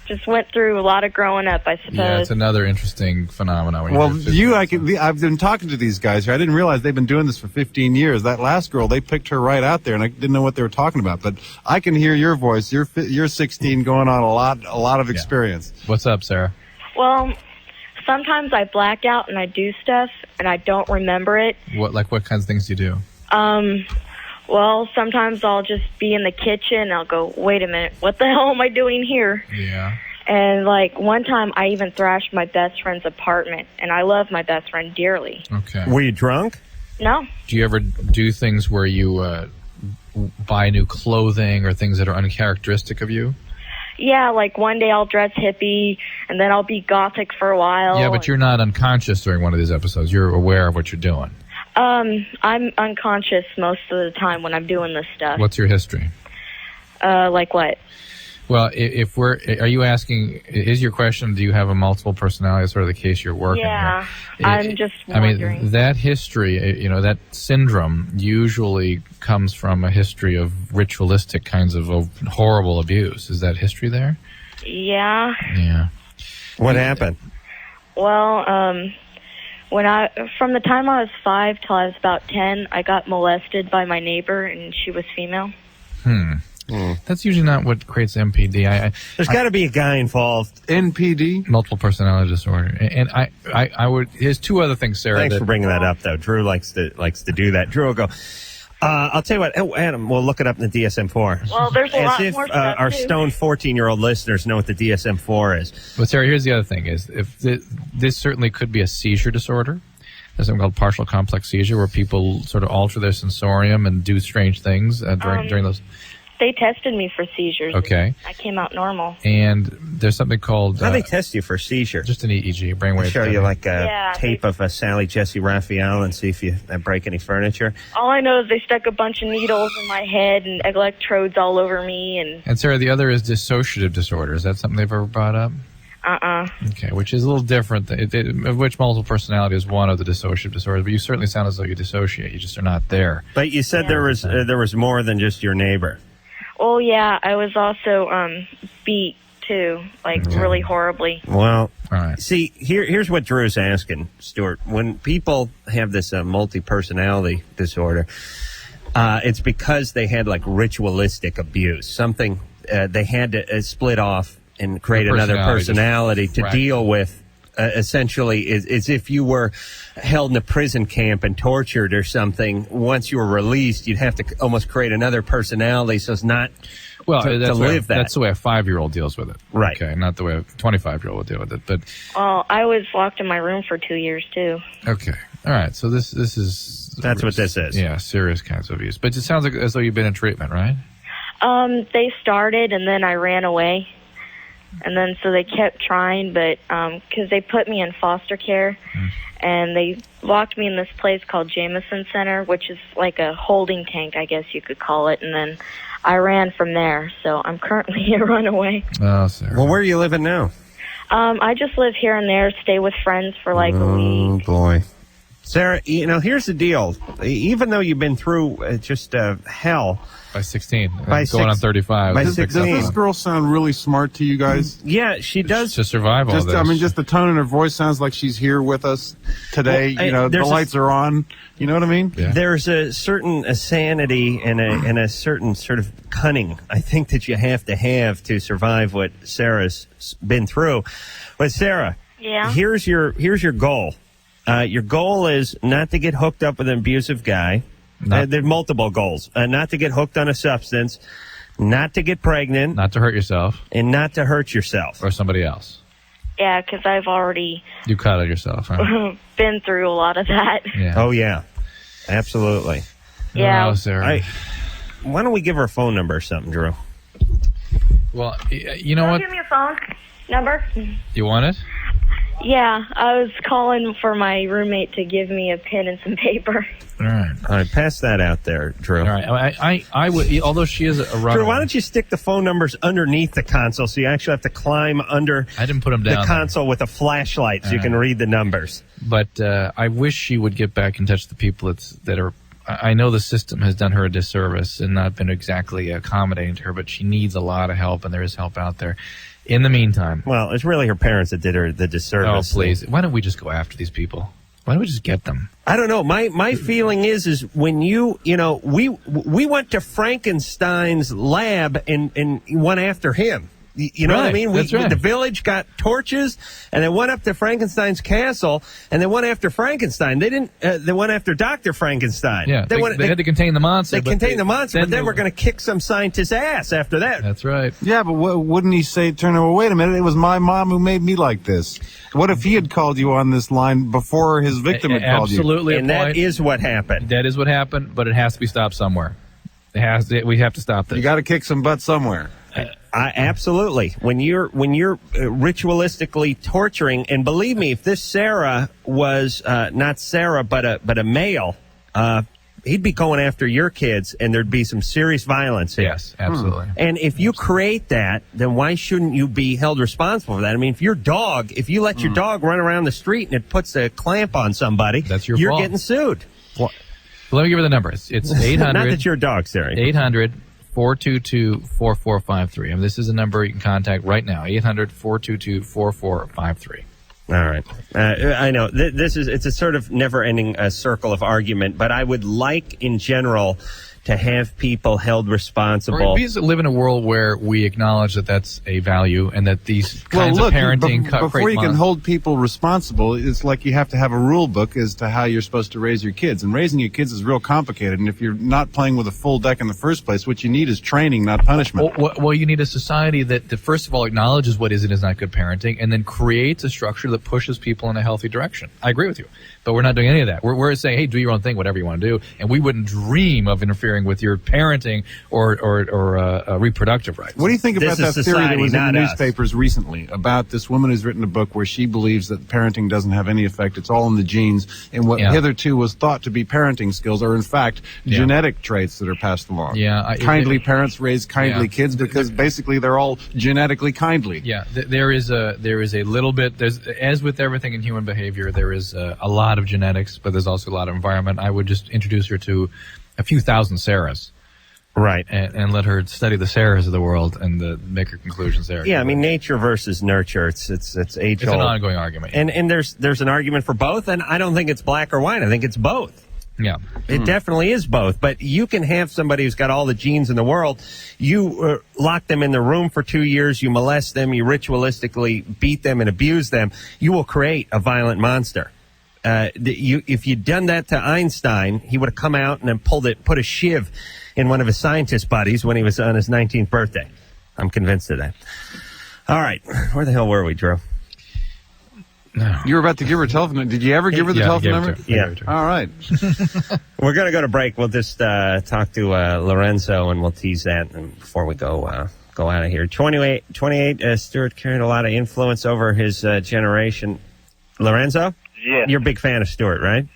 S7: Just went through a lot of growing up, I suppose.
S6: Yeah, it's another interesting phenomenon.
S5: Well, I've been talking to these guys here. I didn't realize they've been doing this for 15 years. That last girl, they picked her right out there, and I didn't know what they were talking about. But I can hear your voice. You're 16, going on a lot of experience.
S6: What's up, Sarah?
S7: Well, sometimes I black out and I do stuff, and I don't remember it.
S6: What kinds of things do you do?
S7: Well, sometimes I'll just be in the kitchen, and I'll go, wait a minute, what the hell am I doing here?
S6: Yeah.
S7: And, one time I even thrashed my best friend's apartment, and I love my best friend dearly.
S6: Okay.
S4: Were you drunk?
S7: No.
S6: Do you ever do things where you buy new clothing or things that are uncharacteristic of you?
S7: Yeah, one day I'll dress hippie, and then I'll be gothic for a while.
S6: Yeah, but you're not unconscious during one of these episodes. You're aware of what you're doing.
S7: I'm unconscious most of the time when I'm doing this stuff.
S6: What's your history?
S7: Like what?
S6: Well, are you asking, is your question, do you have a multiple personality, sort of the case you're working
S7: Yeah,
S6: here?
S7: I'm just wondering.
S6: I mean, that history, that syndrome usually comes from a history of ritualistic kinds of horrible abuse. Is that history there?
S7: Yeah.
S6: Yeah.
S4: What happened?
S7: Well, from the time I was 5 till I was about 10, I got molested by my neighbor, and she was female.
S6: That's usually not what creates MPD.
S4: There's got to be a guy involved.
S5: NPD?
S6: Multiple personality disorder. And I would. Here's two other things, Sarah.
S4: Thanks for bringing that up, though. Drew likes to do that. Drew will go. I'll tell you what. Oh, Adam, we'll look it up in the DSM-4.
S7: Well, there's a lot
S4: As if
S7: more stuff,
S4: our
S7: too.
S4: stoned 14-year-old listeners know what the DSM-4 is.
S6: But Sarah, here's the other thing: is if this certainly could be a seizure disorder. There's something called partial complex seizure, where people sort of alter their sensorium and do strange things during those.
S7: They tested me for seizures.
S6: Okay.
S7: I came out normal.
S6: And there's something called
S4: How do they test you for seizure?
S6: just an EEG, brainwave.
S4: Show you like a
S7: Yeah,
S4: tape of a Sally Jesse Raphael and see if you break any furniture.
S7: All I know is they stuck a bunch of needles in my head and electrodes all over me.
S6: And Sarah, the other is dissociative disorder. Is that something they've ever brought up? Okay, which is a little different. Of which multiple personality is one of the dissociative disorders, but you certainly sound as though you dissociate. You just are not there.
S4: But you said there was more than just your neighbor.
S7: Oh, yeah, I was also beat, too, like really horribly.
S4: Well,
S6: All right.
S4: see, here's what Drew's asking, Stewart. When people have this multi-personality disorder, it's because they had like ritualistic abuse. Something they had to split off and create another personality to deal with. Essentially, is if you were held in a prison camp and tortured or something, once you were released, you'd have to almost create another personality so as not to live that.
S6: That's the way a 5-year-old deals with it.
S4: Right.
S6: Okay, not the way a 25-year-old would deal with it. But
S7: Well, I was locked in my room for 2 years, too.
S6: okay. All right. So this is
S4: That's what this is.
S6: Yeah, serious kinds of abuse. But it sounds like as though you've been in treatment, right?
S7: They started, and then I ran away. And then so they kept trying, but because they put me in foster care, and they locked me in this place called Jameson Center, which is like a holding tank, I guess you could call it. And then I ran from there, so I'm currently a runaway.
S6: Oh, Sarah.
S4: Well, where are you living now?
S7: I just live here and there, stay with friends for like a week.
S4: Oh, boy. Sarah, here's the deal. Even though you've been through just hell.
S6: By 16.
S4: By
S6: going on 35.
S4: by
S5: Does
S4: 16.
S5: this girl sound really smart to you guys?
S4: Yeah, she does.
S6: To survive all
S5: Just,
S6: this.
S5: I mean, just the tone in her voice sounds like she's here with us today.
S4: Well,
S5: the
S4: there's
S5: lights are on. You know what I mean?
S6: Yeah.
S4: There's a certain sanity and a certain sort of cunning, I think, that you have to survive what Sarah's been through. But Sarah,
S7: Yeah.
S4: here's your goal. Your goal is not to get hooked up with an abusive guy. There are multiple goals. Not to get hooked on a substance, not to get pregnant,
S6: Not to hurt yourself
S4: and not to hurt yourself.
S6: or somebody else.
S7: Yeah, because I've already
S6: You cut it yourself, huh?
S7: been through a lot of that.
S6: Yeah.
S4: Oh, yeah. Absolutely.
S7: Yeah.
S6: Oh, Sarah.
S4: Why don't we give her a phone number or something, Drew?
S6: Well, you know what?
S7: Give me a phone number.
S6: You want it?
S7: Yeah, I was calling for my roommate to give me a pen and some paper.
S6: All right.
S4: All right, pass that out there, Drew.
S6: All right. I would, although she is a runner.
S4: Drew, why don't you stick the phone numbers underneath the console so you actually have to climb under
S6: I didn't put them down
S4: the console with a flashlight so you can read the numbers?
S6: But I wish she would get back in touch with the people that are. I know the system has done her a disservice and not been exactly accommodating to her, but she needs a lot of help, and there is help out there. In the meantime.
S4: Well, it's really her parents that did her the disservice.
S6: Oh, please. Why don't we just go after these people? Why don't we just get them?
S4: I don't know. My feeling is when we went to Frankenstein's lab and went after him. You know what I mean?
S6: That's right.
S4: The village got torches, and they went up to Frankenstein's castle, and they went after Frankenstein. They didn't. They went after Dr. Frankenstein.
S6: Yeah, they had to contain the monster.
S4: They contained the monster, but then we're going to kick some scientist's ass after that.
S6: That's right.
S5: Yeah, but wouldn't he say, wait a minute, it was my mom who made me like this? What if he had called you on this line before his victim had called you?
S6: Absolutely.
S4: And that is what happened.
S6: That is what happened, but it has to be stopped somewhere. We have to stop this.
S5: You got to kick some butt somewhere.
S4: Absolutely. When you're ritualistically torturing, and believe me, if this Sarah was not Sarah but a male, he'd be going after your kids, and there'd be some serious violence here.
S6: Yes, absolutely.
S4: And if you create that, then why shouldn't you be held responsible for that? I mean, if you let your dog run around the street and it puts a clamp on somebody,
S6: that's your
S4: you're
S6: fault.
S4: getting sued.
S6: Well, let me give you the number. It's 800.
S4: Not that you're a dog, Sari.
S6: 800-422-4453. And this is a number you can contact right now. 800-422-4453.
S4: All right. I know it's a sort of never-ending circle of argument, but I would like, in general, to have people held responsible.
S6: We live in a world where we acknowledge that that's a value and that these kinds of parenting
S5: before you can hold people responsible, it's like you have to have a rule book as to how you're supposed to raise your kids. And raising your kids is real complicated. And if you're not playing with a full deck in the first place, what you need is training, not punishment.
S6: Well, you need a society that first of all acknowledges what is and is not good parenting, and then creates a structure that pushes people in a healthy direction. I agree with you. But we're not doing any of that. We're saying, hey, do your own thing, whatever you want to do. And we wouldn't dream of interfering with your parenting or reproductive rights.
S5: What do you think about that theory that was in the newspapers recently about this woman who's written a book where she believes that parenting doesn't have any effect? It's all in the genes. And what hitherto was thought to be parenting skills are, in fact, genetic traits that are passed along. Kindly parents raise kindly kids because basically they're all genetically kindly.
S6: Yeah, there is a little bit, as with everything in human behavior, there is a lot of genetics, but there's also a lot of environment. I would just introduce her to a few thousand Sarahs.
S4: Right.
S6: And let her study the Sarahs of the world and make her conclusions there.
S4: Yeah, I mean, nature versus nurture. It's age-old.
S6: It's an ongoing argument.
S4: And there's an argument for both, and I don't think it's black or white. I think it's both.
S6: Yeah.
S4: It definitely is both. But you can have somebody who's got all the genes in the world. You lock them in the room for 2 years. You molest them. You ritualistically beat them and abuse them. You will create a violent monster. If you'd done that to Einstein, he would have come out and then put a shiv in one of his scientist buddies when he was on his 19th birthday. I'm convinced of that. All right. Where the hell were we, Drew?
S5: No. You were about to give her a telephone number. Did you ever give her the telephone number?
S4: Yeah.
S5: All right.
S4: We're going to go to break. We'll just talk to Lorenzo, and we'll tease that before we go out of here. 28, Stewart carried a lot of influence over his generation. Lorenzo?
S8: Yeah.
S4: You're a big fan of Stewart, right?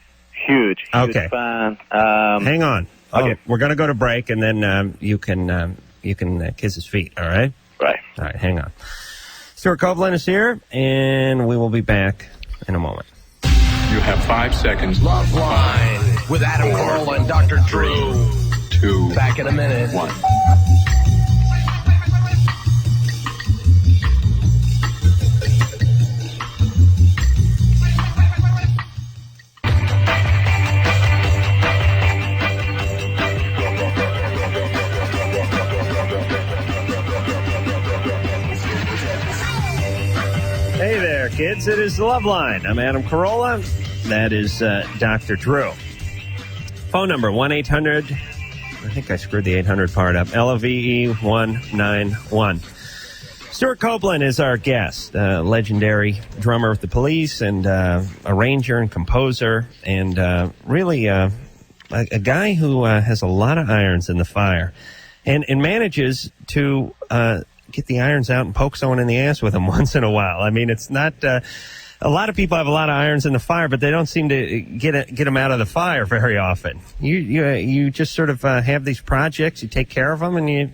S8: Huge
S4: Okay.
S8: fan.
S4: Hang on.
S8: Okay.
S4: We're going to go to break, and then you can kiss his feet, all right?
S8: Right.
S4: All right, hang on. Stewart Copeland is here, and we will be back in a moment.
S9: You have 5 seconds.
S1: Loveline with Adam Carolla and Dr. Drew.
S9: 2.
S1: Back in a minute.
S9: 1.
S4: Hey there, kids. It is Loveline. I'm Adam Carolla. That is Dr. Drew. Phone number 1-800. I think I screwed the 800 part up. LOVE 191. Stewart Copeland is our guest, legendary drummer of the Police and arranger and composer, and really a guy who has a lot of irons in the fire and manages to get the irons out and poke someone in the ass with them once in a while. I mean, it's not... a lot of people have a lot of irons in the fire, but they don't seem to get them out of the fire very often. You just sort of have these projects, you take care of them, and you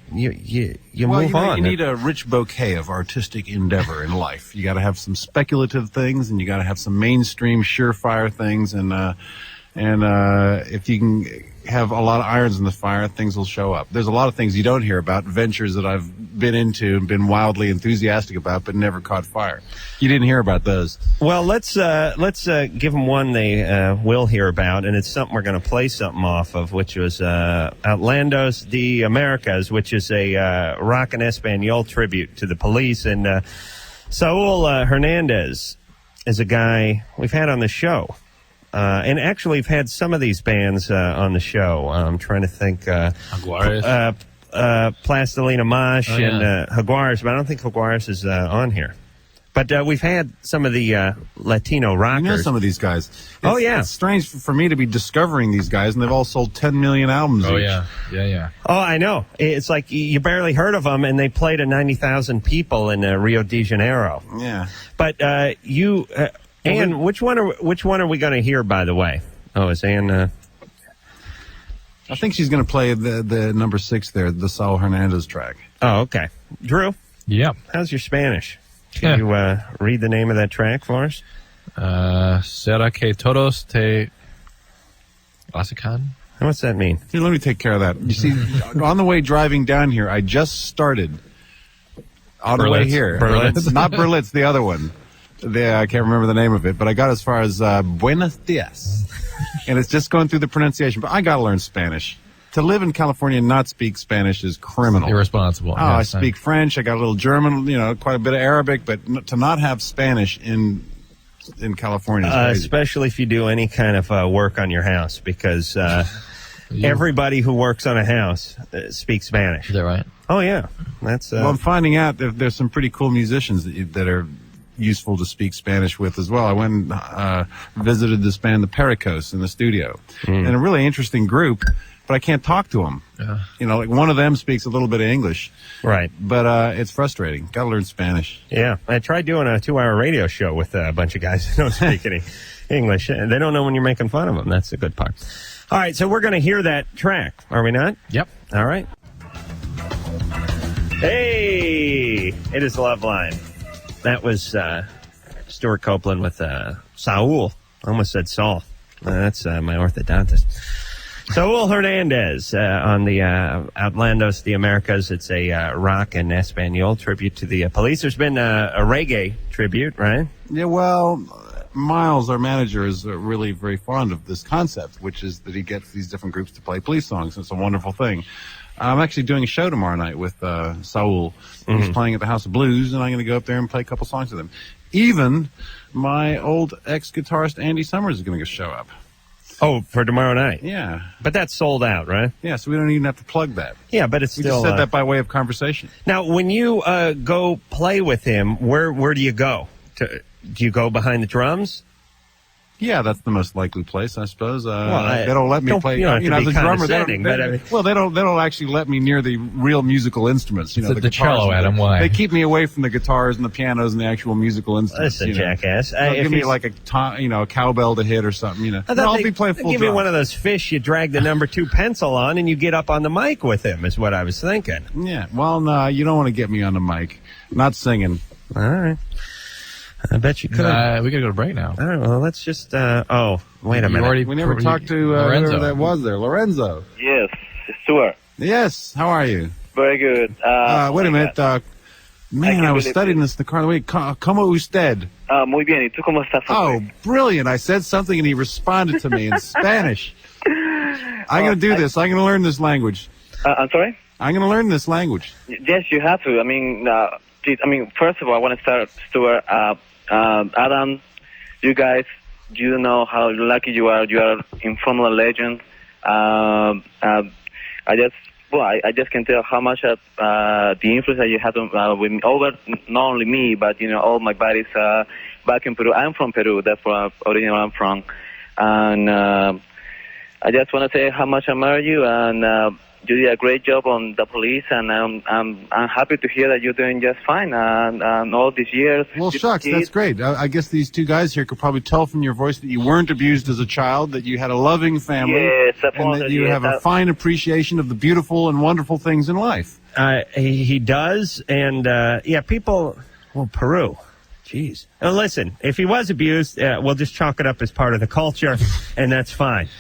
S4: move on.
S5: You need a rich bouquet of artistic endeavor in life. You got to have some speculative things, and you got to have some mainstream, surefire things, and if you can have a lot of irons in the fire, things will show up. There's a lot of things you don't hear about, ventures that I've been into and been wildly enthusiastic about, but never caught fire. You didn't hear about those.
S4: Well, let's give them one they will hear about, and it's something we're going to play something off of, which was Outlandos de Americas, which is a rock and Espanol tribute to the Police. And Saul Hernandez is a guy we've had on the show. And actually, we've had some of these bands on the show. I'm trying to think.
S6: Jaguares.
S4: Plastilina Mosh and Jaguares, but I don't think Jaguares is on here. But we've had some of the Latino rockers.
S5: You know some of these guys. It's strange for me to be discovering these guys, and they've all sold 10 million albums each.
S6: Yeah.
S4: Oh, I know. It's like you barely heard of them, and they played to 90,000 people in Rio de Janeiro.
S5: Yeah.
S4: But Ann, which one are we going to hear, by the way? Oh, is Ann...
S5: I think she's going to play the number 6 there, the Saul Hernandez track.
S4: Oh, okay. Drew?
S6: Yep.
S4: How's your Spanish? Can you read the name of that track for us?
S6: Será que todos te clasican?
S4: What's that mean?
S5: Here, let me take care of that. You see, on the way driving down here, I just started on the way here.
S4: Berlitz?
S5: Not Berlitz, the other one. I can't remember the name of it, but I got as far as Buenos Dias. And it's just going through the pronunciation. But I got to learn Spanish. To live in California and not speak Spanish is criminal.
S6: Irresponsible.
S5: Oh, I speak French. I got a little German, quite a bit of Arabic. But to not have Spanish in California is crazy.
S4: Especially if you do any kind of work on your house, because everybody who works on a house speaks Spanish.
S6: Is that right?
S4: Oh, yeah. That's.
S5: Well, I'm finding out that there's some pretty cool musicians that are useful to speak Spanish with as well. I went and visited this band, the Pericos, in the studio. And a really interesting group, but I can't talk to them. Like one of them speaks a little bit of English.
S4: Right.
S5: But it's frustrating. Got to learn Spanish.
S4: Yeah. I tried doing a 2-hour radio show with a bunch of guys who don't speak any English. They don't know when you're making fun of them. That's the good part. All right, so we're going to hear that track, are we not?
S6: Yep.
S4: All right. Hey, it is Loveline. That was Stewart Copeland with Saul. I almost said Saul. That's my orthodontist. Saul Hernandez on the Outlandos de Americas. It's a rock and Espanol tribute to the police. There's been a reggae tribute, right?
S5: Yeah, well, Miles, our manager, is really very fond of this concept, which is that he gets these different groups to play police songs. It's a wonderful thing. I'm actually doing a show tomorrow night with Saul. He's playing at the House of Blues, and I'm going to go up there and play a couple songs with him. Even my old ex-guitarist Andy Summers is going to show up.
S4: Oh, for tomorrow night?
S5: Yeah.
S4: But that's sold out, right?
S5: Yeah, so we don't even have to plug that.
S4: Yeah, but it's
S5: we
S4: still...
S5: just said that by way of conversation.
S4: Now, when you go play with him, where do you go? Do you go behind the drums?
S5: Yeah, that's the most likely place, I suppose.
S4: They
S5: they don't let me play.
S4: You don't have to be
S5: the drummer. They don't actually let me near the real musical instruments.
S6: The cello, Adam. Why?
S5: They keep me away from the guitars and the pianos and the actual musical instruments.
S4: Listen, jackass.
S5: Give me like a cowbell to hit or something. I'll be playing full
S4: give
S5: drum.
S4: me one of those fish you drag the number 2 pencil on and you get up on the mic with him. Is what I was thinking.
S5: Yeah. Well, no, you don't want to get me on the mic. Not singing.
S4: All right. I bet you could.
S6: We got to go to break now.
S4: All right, well, let's just... wait a minute.
S5: We never talked to
S6: Lorenzo.
S5: whoever that was there. Lorenzo.
S8: Yes, Stewart.
S5: Yes, how are you?
S8: Very good.
S5: Wait a minute. Man, I was studying this in the car. Wait, ¿Cómo usted?
S8: Muy bien. ¿Y tú cómo estás?
S5: Oh, brilliant. I said something and he responded to me in Spanish. I'm going to do this. I'm going to learn this language.
S8: I'm sorry?
S5: I'm going to learn this language.
S8: Yes, you have to. First of all, I want to start, Stewart. Adam, you guys, you know how lucky you are. You are in Formula Legend. I just can tell how much the influence that you had with me, over not only me, but all my buddies back in Peru. I'm from Peru. That's where originally I'm from, and I just want to say how much I admire you, and you did a great job on the police, and I'm happy to hear that you're doing just fine. And all these years.
S5: Well, shucks, that's great. I guess these two guys here could probably tell from your voice that you weren't abused as a child, that you had a loving family,
S8: yes,
S5: and that you have a fine appreciation of the beautiful and wonderful things in life.
S4: He does, and people. Well, Peru. Jeez. Now, listen, if he was abused, we'll just chalk it up as part of the culture, and that's fine.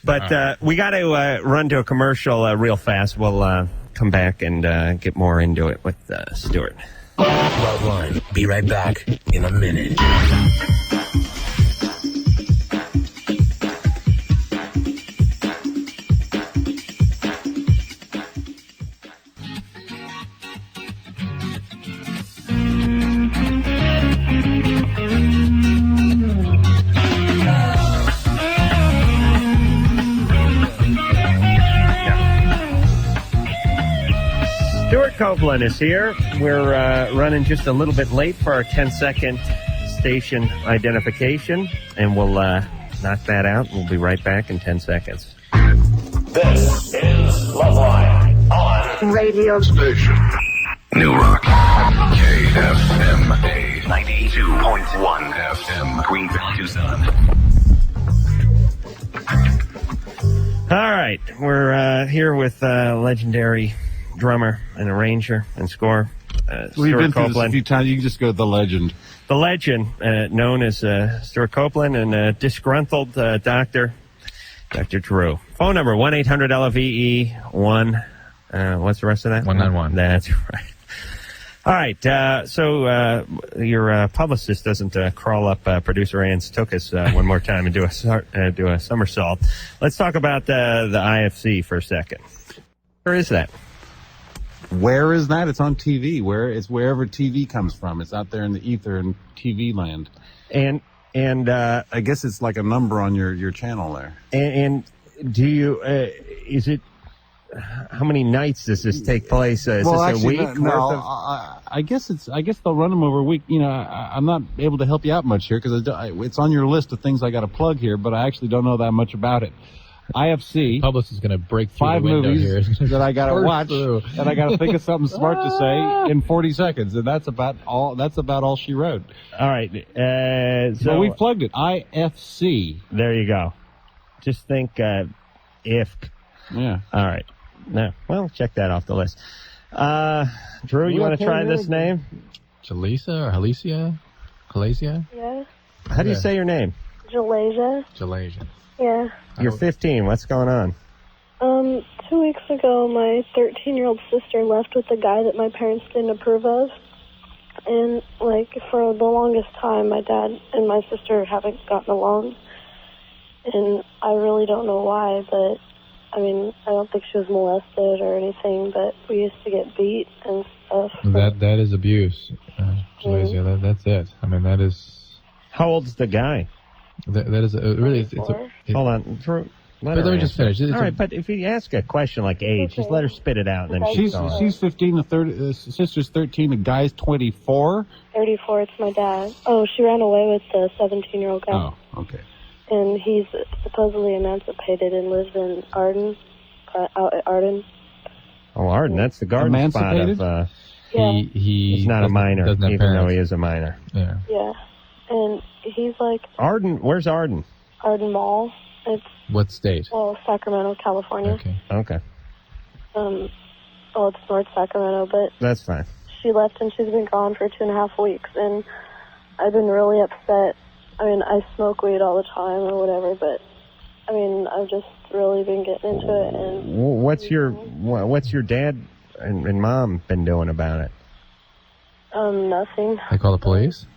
S4: But we got to run to a commercial real fast. We'll come back and get more into it with Stewart.
S1: Loveline. Be right back in a minute.
S4: Stewart Copeland is here. We're running just a little bit late for our 10-second station identification, and we'll knock that out. We'll be right back in 10 seconds.
S1: This is Loveline on
S10: radio
S1: station.
S9: New Rock. KFMA.
S1: 92.1
S9: FM. Greenville, Tucson.
S4: All right, we're here with legendary drummer and arranger and scorer,
S5: We've
S4: Stewart
S5: been through this a
S4: Copeland.
S5: few times. You can just go to the legend.
S4: The legend, known as Stewart Copeland, and disgruntled doctor, Dr. Drew. Phone number, 1-800-LVE-1. What's the rest of that?
S6: 191.
S4: That's right. All right, so your publicist doesn't crawl up producer Ann's Tookus one more time and do a somersault. Let's talk about the IFC for a second. Where is that?
S5: Where is that? It's on TV. It's wherever TV comes from. It's out there in the ether and TV land.
S4: And
S5: I guess it's like a number on your channel there.
S4: And do you? Is it? How many nights does this take place? Is this
S5: actually,
S4: a week?
S5: I guess they'll run them over a week. You know, I'm not able to help you out much here because it's on your list of things I got to plug here, but I actually don't know that much about it. IFC.
S6: Publicist is going to break through
S5: 5
S6: the window
S5: movies
S6: here.
S5: that I got to
S6: Burst
S5: watch,
S6: through.
S5: and I got to think of something smart to say in 40 seconds, and that's about all she wrote.
S4: All right.
S5: So we've plugged it. IFC.
S4: There you go. Just think if.
S5: Yeah.
S4: All right. No. Well, check that off the list. Drew, you want to try this name?
S6: Jalisa or Halicia? Halacia?
S7: Yeah.
S4: How do you say your name?
S7: Jalasia.
S6: Jalasia.
S7: Yeah.
S4: You're 15. What's going on?
S7: 2 weeks ago, my 13-year-old sister left with a guy that my parents didn't approve of. And, for the longest time, my dad and my sister haven't gotten along. And I really don't know why, but, I don't think she was molested or anything, but we used to get beat and stuff.
S6: That is abuse, Jalasia. That's it. That is...
S4: How old's the guy?
S6: That is really...
S4: Hold on, Drew.
S6: Let me just finish.
S4: All right, but if you ask a question like age, just let her spit it out, and then
S5: She's 15, the sister's 13, the guy's 24.
S7: 34, it's my dad. Oh, she ran away with the 17-year-old guy.
S5: Oh, okay.
S7: And he's supposedly emancipated and lives in Arden, out at Arden.
S4: Oh, Arden, that's the garden spot of...
S7: Yeah.
S4: He's not a minor,
S6: doesn't have
S4: even though
S6: parents.
S4: he is a minor.
S6: Yeah.
S7: Yeah. And he's like...
S4: Arden, where's Arden?
S7: Arden Mall. It's...
S6: What state?
S7: Well, Sacramento, California.
S6: Okay.
S7: It's North Sacramento, but...
S4: That's fine.
S7: She left and she's been gone for 2.5 weeks, and I've been really upset. I smoke weed all the time or whatever, but, I've just really been getting into it, and...
S4: What's your dad and mom been doing about it?
S7: Nothing.
S6: They call the police?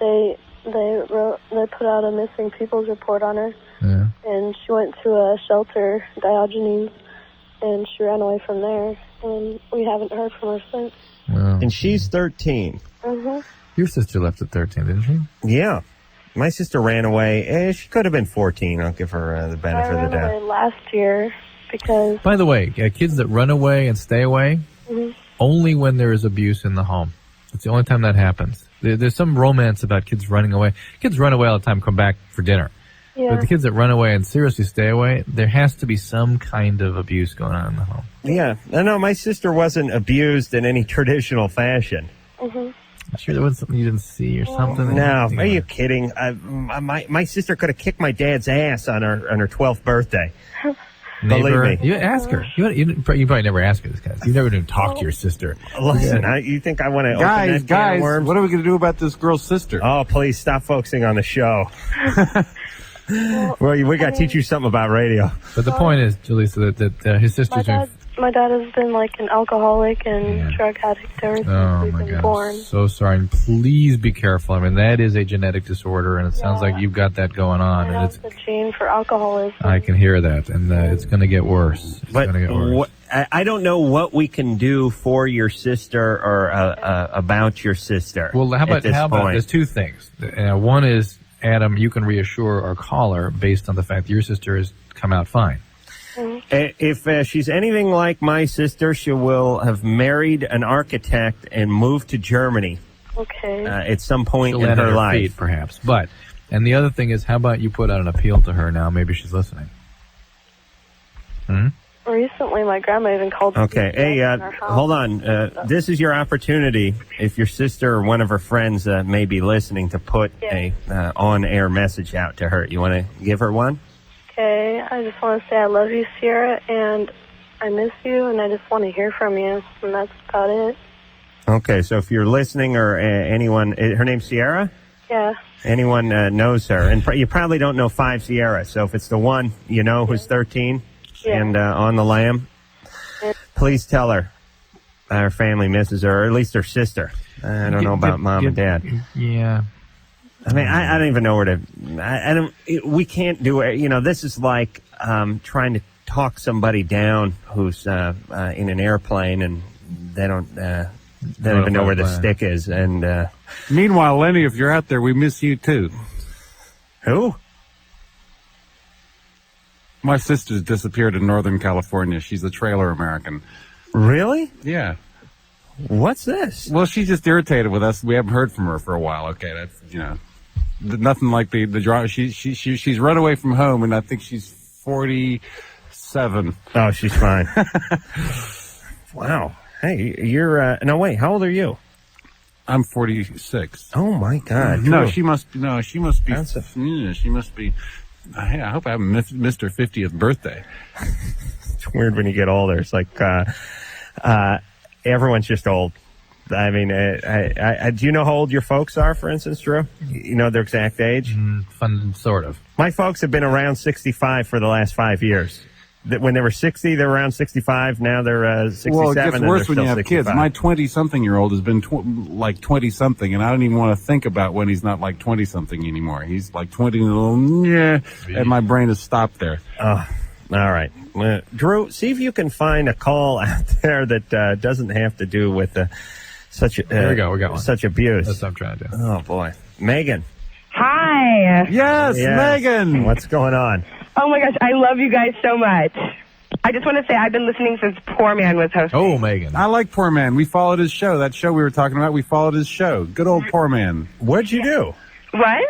S7: They put out a missing people's report on her.
S6: Yeah.
S7: And she went to a shelter, Diogenes, and she ran away from there. And we haven't heard from her since.
S6: Wow.
S4: And she's 13.
S7: Mm-hmm.
S6: Your sister left at 13, didn't she?
S4: Yeah. My sister ran away. She could have been 14. I'll give her the benefit of the
S7: I ran
S4: doubt.
S7: away last year because...
S6: By the way, kids that run away and stay away, only when there is abuse in the home. It's the only time that happens. There's some romance about kids running away. Kids run away all the time, come back for dinner.
S7: Yeah.
S6: But the kids that run away and seriously stay away, there has to be some kind of abuse going on in the home.
S4: Yeah. No, my sister wasn't abused in any traditional fashion.
S7: Mm-hmm.
S6: I'm sure there was something you didn't see or something.
S4: No, are you kidding? My sister could have kicked my dad's ass on her 12th birthday.
S6: Neighbor,
S4: Believe me.
S6: you ask her. You probably never ask her this, guys. You never even talk to your sister.
S4: Listen, you think I want to open that can of worms?
S5: What are we going to do about this girl's sister?
S4: Oh, please stop focusing on the show. Well, we got to teach you something about radio.
S6: But the point is, Jaleesa, that his sister's
S7: My dad has been an alcoholic and drug addict ever since we've been born.
S6: I'm so sorry. And please be careful. That is a genetic disorder, and it sounds like you've got that going on.
S7: I
S6: And
S7: have the gene for alcoholism.
S6: I can hear that, and it's going to get worse. It's going to get worse.
S4: I don't know what we can do for your sister or about your sister.
S6: Well, how about
S4: point.
S6: there's two things. One is, Adam, you can reassure our caller based on the fact that your sister has come out fine.
S4: If she's anything like my sister, she will have married an architect and moved to Germany.
S7: Okay.
S4: At some point
S6: She'll
S4: in
S6: land
S4: her
S6: on
S4: life,
S6: feet, perhaps. And the other thing is, how about you put out an appeal to her now? Maybe she's listening.
S7: Recently, my grandma even called.
S4: Okay. Hey, hold on. This is your opportunity. If your sister or one of her friends may be listening, to put a on-air message out to her. You want to give her one?
S10: Okay, I just want to say I love you, Sierra, and I miss you, and I just want to hear from you, and that's about it.
S4: Okay, so if you're listening or anyone, her name's Sierra?
S10: Yeah.
S4: Anyone knows her. And you probably don't know 5 Sierra, so if it's the one you know who's 13 and on the lam, please tell her her family misses her, or at least her sister. I don't know about mom and dad.
S6: Yeah.
S4: I mean, I don't even know where to. I don't. We can't do it. You know, this is like trying to talk somebody down who's in an airplane and they don't even know where the stick is. And
S5: meanwhile, Lenny, if you're out there, we miss you too.
S4: Who?
S5: My sister's disappeared in Northern California. She's a trailer American.
S4: Really?
S5: Yeah.
S4: What's this?
S5: Well, she's just irritated with us. We haven't heard from her for a while. Okay, that's nothing like the drama. She's run away from home, and I think she's 47.
S4: Oh, she's fine. Wow. Hey, you're no wait. How old are you?
S5: I'm 46.
S4: Oh my God.
S5: No,
S4: Drew.
S5: she must be. She must be. I hope I haven't missed her 50th birthday.
S4: It's weird when you get older. It's like everyone's just old. I mean, do you know how old your folks are, for instance, Drew? You know their exact age?
S6: Sort of.
S4: My folks have been around 65 for the last 5 years. When they were 60, they were around 65. Now they're 67.
S5: Well, it gets worse when you have
S4: 65.
S5: kids. My 20-something-year-old has been like 20-something, and I don't even want to think about when he's not like 20-something anymore. He's like 20, and my brain has stopped there.
S4: Oh, all right. Drew, see if you can find a call out there that doesn't have to do with such
S6: There we go. We got one.
S4: such abuse.
S6: That's what I'm trying to do.
S4: Oh, boy. Megan.
S11: Hi.
S5: Yes, Megan.
S4: What's going on?
S11: Oh my gosh, I love you guys so much. I just want to say I've been listening since Poor Man was hosting.
S6: Oh, Megan.
S5: I like Poor Man. We followed his show. That show we were talking about, we followed his show. Good old Poor Man.
S4: What'd you do?
S11: What?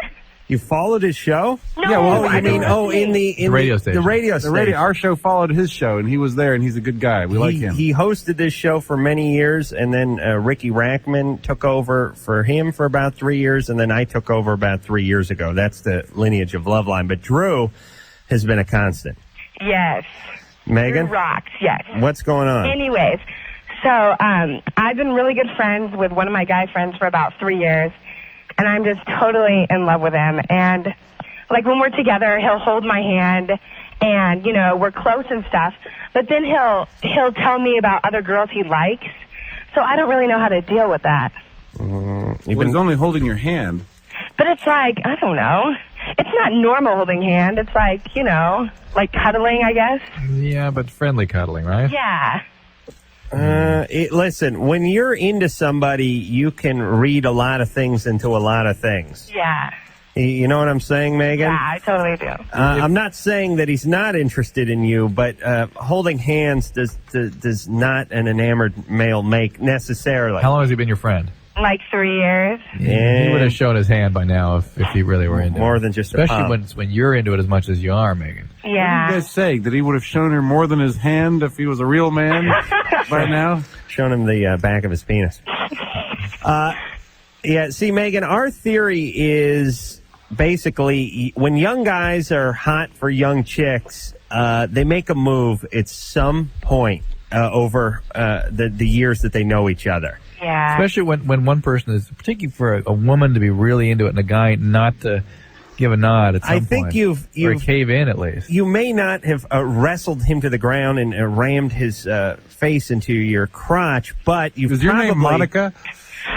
S4: You followed his show?
S11: No.
S5: Yeah, well,
S11: I mean,
S4: in the
S6: radio station.
S4: The radio station.
S5: Our show followed his show, and he was there, and he's a good guy. We like him.
S4: He hosted this show for many years, and then Ricky Rackman took over for him for about 3 years, and then I took over about 3 years ago. That's the lineage of Loveline. But Drew has been a constant.
S11: Yes.
S4: Megan?
S11: You rocks, yes.
S4: What's going on?
S11: Anyways, so I've been really good friends with one of my guy friends for about 3 years, and I'm just totally in love with him. And, like, when we're together, he'll hold my hand, and, you know, we're close and stuff. But then he'll tell me about other girls he likes, so I don't really know how to deal with that.
S5: He's only holding your hand.
S11: But it's like, I don't know. It's not normal holding hand. It's like, you know, like cuddling, I guess.
S6: Yeah, but friendly cuddling, right?
S11: Yeah.
S4: Listen, when you're into somebody, you can read a lot of things into a lot of things.
S11: Yeah.
S4: You know what I'm saying, Megan?
S11: Yeah, I totally do.
S4: I'm not saying that he's not interested in you, but holding hands does not an enamored male make necessarily.
S6: How long has he been your friend?
S11: Like 3 years.
S4: Yeah.
S6: He would have shown his hand by now if he really were into it.
S4: More than just a
S6: Especially
S4: pump.
S6: when you're into it as much as you are, Megan.
S5: What did you
S11: Yeah.
S5: guys say? That he would have shown her more than his hand if he was a real man by now?
S4: Showing him the back of his penis. Yeah, see, Megan, our theory is basically when young guys are hot for young chicks, they make a move at some point over the years that they know each other.
S11: Yeah.
S6: Especially when one person is, particularly for a woman to be really into it and a guy not to give a nod at some point.
S4: I think you've
S6: or cave in at least.
S4: You may not have wrestled him to the ground and rammed his face into your crotch, but you've
S5: Is your name Monica?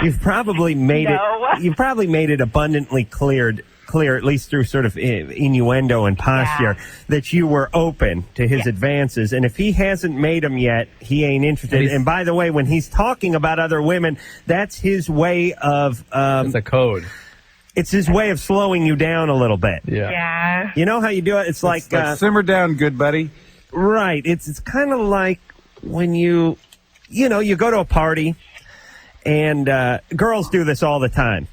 S4: You've probably made
S11: No.
S4: You've probably made it abundantly clear, at least through sort of innuendo and posture, that you were open to his advances. And if he hasn't made them yet, he ain't interested. And by the way, when he's talking about other women, that's his way of...
S6: it's a code.
S4: It's his way of slowing you down a little bit.
S11: Yeah.
S4: You know how you do it? It's like
S5: simmer down, good buddy.
S4: Right. It's kind of like when you go to a party, and girls do this all the time.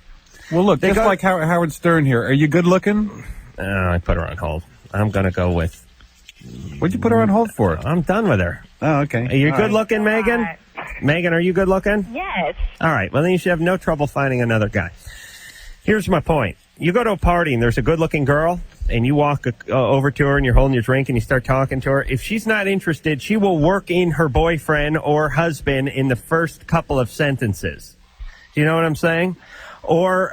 S5: Well, look, just like Howard Stern here. Are you good looking?
S4: I put her on hold. I'm going to go with...
S5: What'd you put her on hold for?
S4: I'm done with her.
S5: Oh, okay.
S4: Are you good looking, Megan? Megan, are you good looking?
S11: Yes.
S4: All right. Well, then you should have no trouble finding another guy. Here's my point. You go to a party and there's a good looking girl, and you walk over to her and you're holding your drink and you start talking to her, if she's not interested, she will work in her boyfriend or husband in the first couple of sentences. Do you know what I'm saying? Or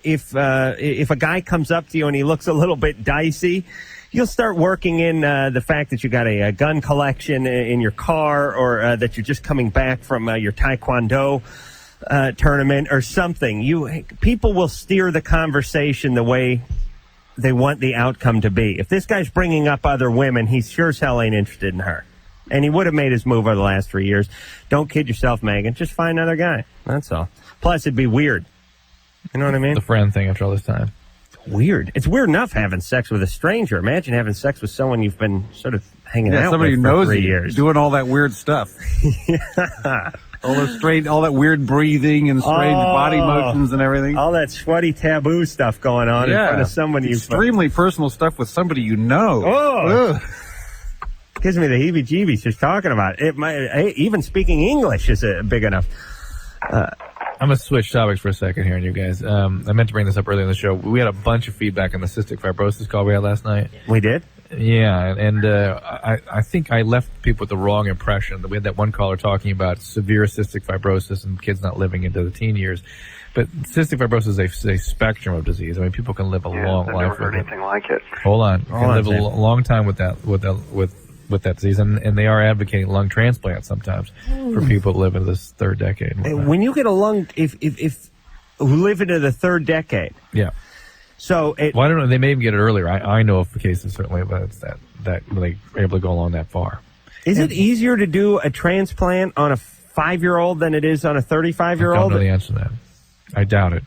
S4: if a guy comes up to you and he looks a little bit dicey, you'll start working in the fact that you got a gun collection in your car, or that you're just coming back from your taekwondo tournament or something. People will steer the conversation the way they want the outcome to be. If this guy's bringing up other women, he sure as hell ain't interested in her. And he would have made his move over the last 3 years. Don't kid yourself, Megan. Just find another guy. That's all. Plus, it'd be weird. You know what I mean?
S6: The friend thing after all this time.
S4: Weird. It's weird enough having sex with a stranger. Imagine having sex with someone you've been sort of hanging out
S5: somebody
S4: with
S5: who
S4: for
S5: knows
S4: 3
S5: you,
S4: years.
S5: doing all that weird stuff.
S4: Yeah.
S5: All that weird breathing and strange body motions and everything.
S4: All that sweaty taboo stuff going on in front of someone you've...
S5: Extremely personal stuff with somebody you know.
S4: Oh! Gives me the heebie-jeebies just talking about it. Even speaking English is big enough.
S6: I'm going to switch topics for a second here, you guys. I meant to bring this up earlier in the show. We had a bunch of feedback on the cystic fibrosis call we had last night.
S4: We did?
S6: Yeah, and I think I left people with the wrong impression. We had that one caller talking about severe cystic fibrosis and kids not living into the teen years. But cystic fibrosis is a spectrum of disease. I mean, people can live a long life.
S12: I've never heard anything like it.
S6: Hold on. Can live a long time with that disease, and they are advocating lung transplants sometimes for people that live in this third decade.
S4: When you get a lung, if who live into the third decade,
S6: yeah.
S4: So
S6: I don't know. They may even get it earlier. I know of cases certainly, but it's that when they're able to go along that far.
S4: Is it easier to do a transplant on a 5-year-old than it is on a 35-year-old?
S6: I don't know the answer to that. I doubt it.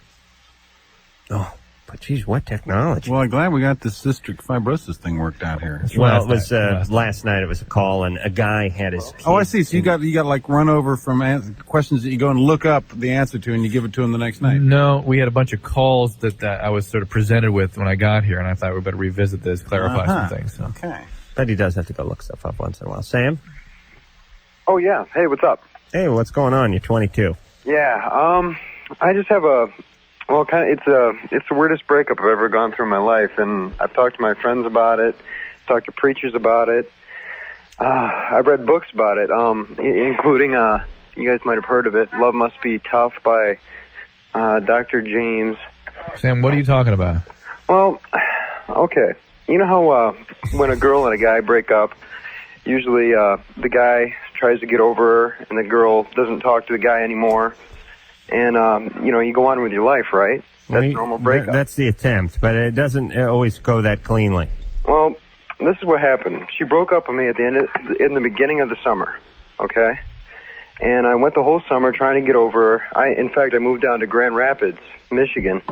S4: Oh. But geez, what technology?
S5: Well, I'm glad we got this cystic fibrosis thing worked out here.
S4: Well, it was last night. It was a call, and a guy had his.
S5: Oh, I see. So you got like run over from questions that you go and look up the answer to, and you give it to him the next night.
S6: No, we had a bunch of calls that I was sort of presented with when I got here, and I thought we better revisit this, clarify some things. So.
S5: Okay.
S4: But he does have to go look stuff up once in a while. Sam.
S12: Oh yeah. Hey, what's up?
S4: Hey, what's going on? You're 22.
S12: Yeah. I just have it's the weirdest breakup I've ever gone through in my life, and I've talked to my friends about it, talked to preachers about it. I've read books about it, including you guys might have heard of it, "Love Must Be Tough" by Dr. James.
S6: Sam, what are you talking about?
S12: Well, okay, you know how when a girl and a guy break up, usually the guy tries to get over her, and the girl doesn't talk to the guy anymore. And, you go on with your life, right? That's normal breakup.
S4: That's the attempt, but it doesn't always go that cleanly.
S12: Well, this is what happened. She broke up with me in the beginning of the summer, okay? And I went the whole summer trying to get over her. In fact, I moved down to Grand Rapids, Michigan,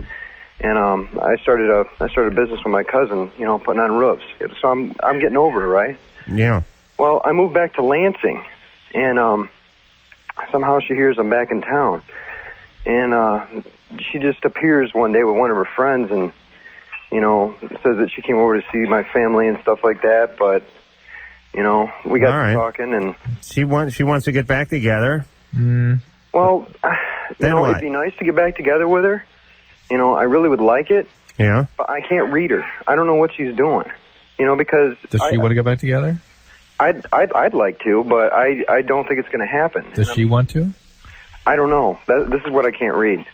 S12: and I started a business with my cousin, putting on roofs. So I'm getting over her, right?
S4: Yeah.
S12: Well, I moved back to Lansing, and somehow she hears I'm back in town. And she just appears one day with one of her friends and, says that she came over to see my family and stuff like that. But, we got to talking. And
S4: she wants to get back together.
S12: Well, it'd be nice to get back together with her. I really would like it.
S4: Yeah.
S12: But I can't read her. I don't know what she's doing. Because...
S6: Does she want to get back together?
S12: I'd like to, but I don't think it's going to happen.
S6: Does she want to?
S12: I don't know. This is what I can't read.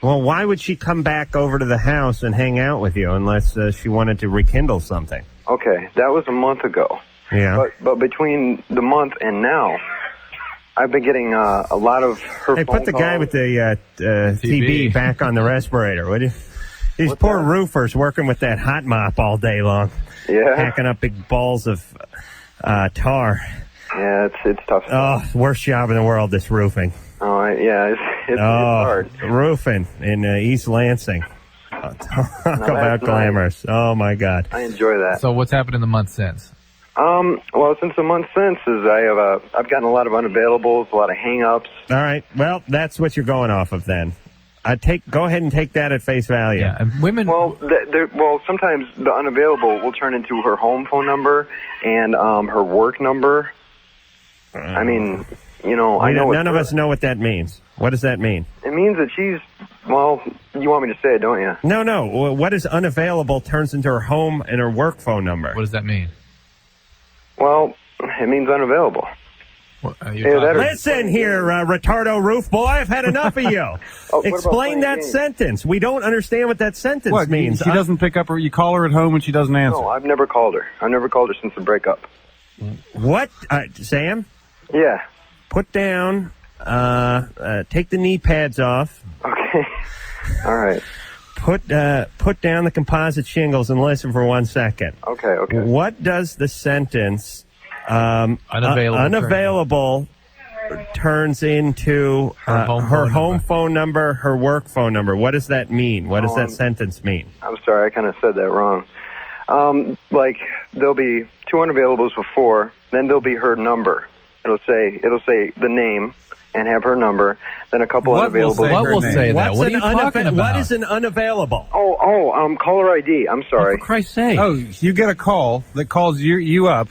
S4: Well, why would she come back over to the house and hang out with you unless she wanted to rekindle something?
S12: Okay, that was a month ago.
S4: Yeah.
S12: But between the month and now, I've been getting a lot of her phone
S4: put the guy with the TB back on the respirator, would you? These poor roofers working with that hot mop all day long.
S12: Yeah.
S4: Hacking up big balls of tar.
S12: Yeah, it's tough stuff.
S4: Oh, worst job in the world, this roofing.
S12: Oh, it's hard.
S4: Roofing in East Lansing. Talk about glamorous. Oh, my God.
S12: I enjoy that.
S6: So what's happened in the month since?
S12: Well, since the month since is I've gotten a lot of unavailables, a lot of hang-ups.
S4: All right. Well, that's what you're going off of then. Go ahead and take that at face value.
S6: Yeah, and women.
S12: Well, sometimes the unavailable will turn into her home phone number and her work number. I mean, I know
S4: none of us know what that means. What does that mean?
S12: It means that she's, well, you want me to say it, don't you?
S4: No. What is unavailable turns into her home and her work phone number.
S6: What does that mean?
S12: Well, it means unavailable.
S4: Listen here, retardo roof boy. I've had enough of you. Explain that sentence. We don't understand what that sentence means.
S5: She doesn't pick up, or you call her at home and she doesn't answer.
S12: No, I've never called her. I've never called her since the breakup.
S4: What? Sam?
S12: Yeah.
S4: Put down, take the knee pads off.
S12: Okay. All right.
S4: Put down the composite shingles and listen for 1 second.
S12: Okay.
S4: What does the sentence
S6: unavailable
S4: turns into her home phone number, her work phone number? What does that mean? What does that sentence mean?
S12: I'm sorry, I kind of said that wrong. Like there'll be 2 unavailables before, then there'll be her number. It'll say the name and have her number. Then a couple unavailable.
S6: What will say that? What are you talking about?
S4: What is an unavailable?
S12: Caller ID. I'm sorry.
S6: Oh, for Christ's sake!
S5: Oh, you get a call that calls you up,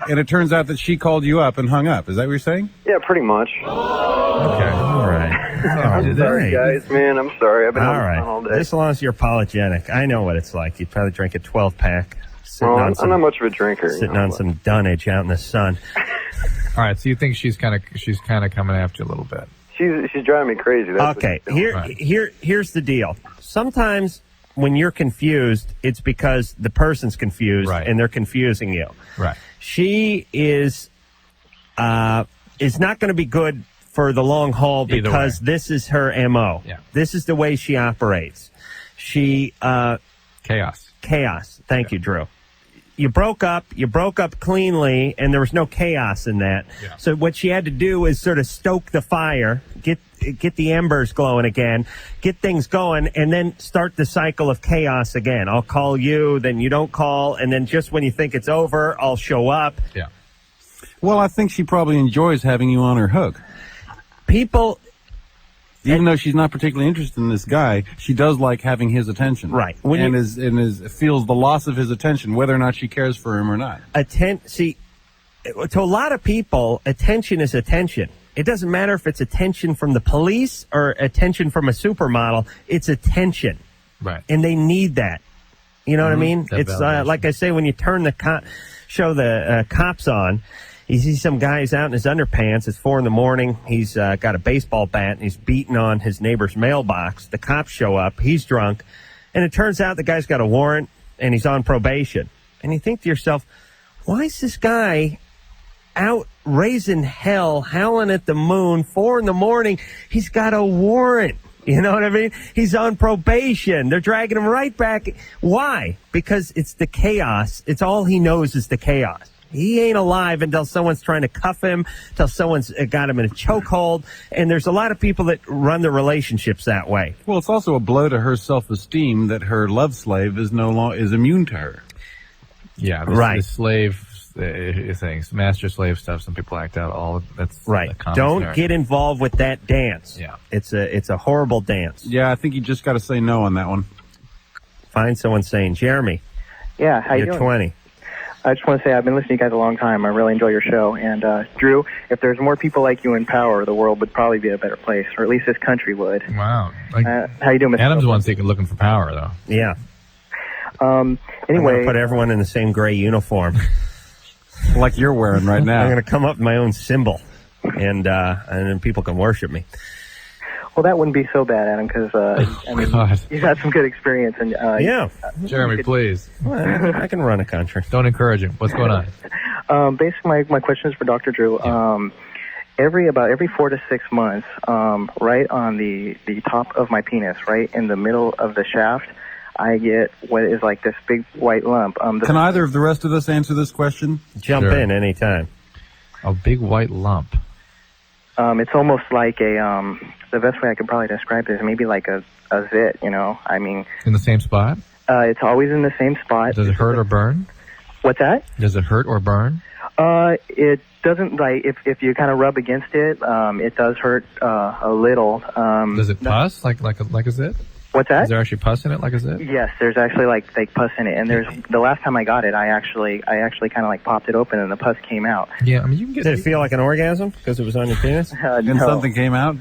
S5: and it turns out that she called you up and hung up. Is that what you're saying?
S12: Yeah, pretty much.
S4: Okay, all right.
S12: I'm sorry, guys. Man, I'm sorry. I've been on all day.
S4: As long as you're apologetic, I know what it's like. You'd probably drink a 12-pack.
S12: I'm not much of a drinker.
S4: Sitting on some dunnage out in the sun.
S6: All right, so you think she's kind of coming after you a little bit?
S12: She's driving me crazy. That's
S4: okay, here's the deal. Sometimes when you're confused, it's because the person's confused and they're confusing you.
S6: Right.
S4: She is not going to be good for the long haul because this is her MO.
S6: Yeah.
S4: This is the way she operates. She
S6: chaos.
S4: Thank you, Drew. You broke up cleanly, and there was no chaos in that.
S6: Yeah.
S4: So what she had to do is sort of stoke the fire, get the embers glowing again, get things going, and then start the cycle of chaos again. I'll call you, then you don't call, and then just when you think it's over, I'll show up.
S6: Yeah.
S5: Well, I think she probably enjoys having you on her hook.
S4: People...
S5: Even though she's not particularly interested in this guy, she does like having his attention.
S4: Right.
S5: Feels the loss of his attention, whether or not she cares for him or not.
S4: See, to a lot of people, attention is attention. It doesn't matter if it's attention from the police or attention from a supermodel. It's attention.
S6: Right.
S4: And they need that. You know what I mean?
S6: That
S4: It's like I say, when you turn the cops on, you see some guy's out in his underpants. It's 4 a.m. He's got a baseball bat and he's beating on his neighbor's mailbox. The cops show up. He's drunk. And it turns out the guy's got a warrant and he's on probation. And you think to yourself, why is this guy out raising hell, howling at the moon, 4 a.m? He's got a warrant. You know what I mean? He's on probation. They're dragging him right back. Why? Because it's the chaos. It's all he knows is the chaos. He ain't alive until someone's trying to cuff him, until someone's got him in a chokehold. And there's a lot of people that run their relationships that way.
S5: Well, it's also a blow to her self-esteem that her love slave is immune to her.
S6: Yeah, the slave things, master-slave stuff. Some people act out that's
S4: right. Don't get involved with that dance.
S6: Yeah,
S4: it's a horrible dance.
S5: Yeah, I think you just got to say no on that one.
S4: Find someone sane. Jeremy.
S13: Yeah, how you
S4: doing?
S13: You're
S4: 20.
S13: I just want to say I've been listening to you guys a long time. I really enjoy your show. And, Drew, if there's more people like you in power, the world would probably be a better place, or at least this country would.
S6: Wow.
S13: How you doing, Mr.
S6: Adam's the one looking for power, though.
S4: Yeah.
S13: Anyway.
S4: I'm going to put everyone in the same gray uniform.
S5: Like you're wearing right now.
S4: I'm going to come up with my own symbol, and then people can worship me.
S13: Well, that wouldn't be so bad, Adam, because you've had some good experience. And
S4: yeah.
S6: Jeremy, please.
S4: Well, I can run a country.
S6: Don't encourage him. What's going on?
S13: Basically, my question is for Dr. Drew. Yeah. Every 4 to 6 months, right on the top of my penis, right in the middle of the shaft, I get what is like this big white lump.
S5: Can either of the rest of us answer this question?
S4: Jump in anytime.
S6: A big white lump.
S13: It's almost like the best way I could probably describe it is maybe like a zit, you know? I mean...
S6: In the same spot?
S13: It's always in the same spot.
S6: Does it hurt or burn?
S13: What's that?
S6: Does it hurt or burn?
S13: It doesn't, like, if you kind of rub against it, it does hurt a little.
S6: Does it pus like a zit?
S13: What's that?
S6: Is there actually pus in it, like I said?
S13: Yes, there's actually like pus in it, and there's the last time I got it, I actually kind of like popped it open, and the pus came out.
S6: Yeah, I mean, you can get.
S4: Did it feel like an orgasm because it was on your penis?
S5: And
S13: No.
S5: something came out?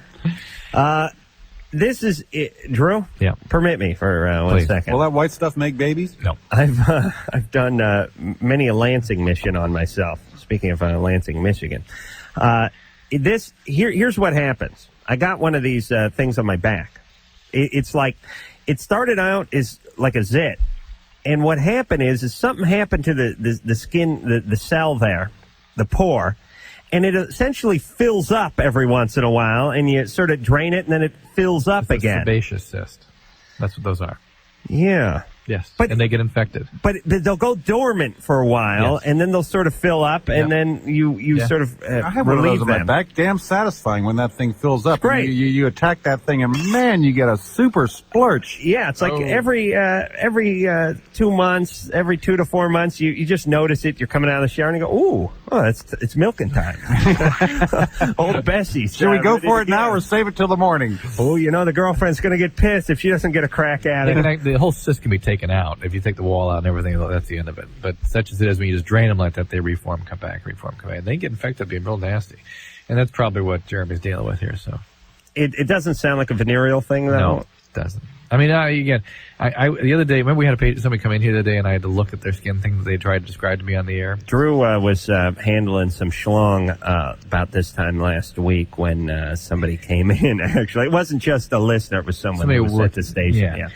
S4: This is it. Drew.
S6: Yeah.
S4: Permit me for 1 second.
S5: Will that white stuff make babies?
S6: No.
S4: I've done many a Lansing mission on myself. Speaking of Lansing, Michigan, here's what happens. I got one of these things on my back. It's like it started out as like a zit, and what happened is something happened to the skin, the cell there, the pore, and it essentially fills up every once in a while, and you sort of drain it, and then it fills up again.
S6: Sebaceous cyst. That's what those are.
S4: Yeah.
S6: Yes, and they get infected.
S4: But they'll go dormant for a while, and then they'll sort of fill up, and then you sort of
S5: I have one of
S4: relieve
S5: those on my
S4: them.
S5: back. Damn satisfying when that thing fills up.
S4: Great.
S5: You attack that thing, and man, you get a super splurge.
S4: Yeah, it's like every 2 months, every 2 to 4 months, you just notice it. You're coming out of the shower and you go, ooh, it's milking time. Old Bessie's.
S5: Should we go for it now or save it till the morning?
S4: Oh, the girlfriend's going to get pissed if she doesn't get a crack at it.
S6: The whole cyst can be taken out. If you take the wall out and everything, that's the end of it. But such as it is, when you just drain them like that, they reform, come back. And they get infected, being real nasty. And that's probably what Jeremy's dealing with here. So
S4: it doesn't sound like a venereal thing, though.
S6: No, it doesn't. I mean, the other day, remember we had somebody come in here the other day, and I had to look at their skin thing that they tried to describe to me on the air.
S4: Drew was handling some schlong about this time last week when somebody came in. Actually, it wasn't just a listener; it was someone who was at the station.
S6: Yeah.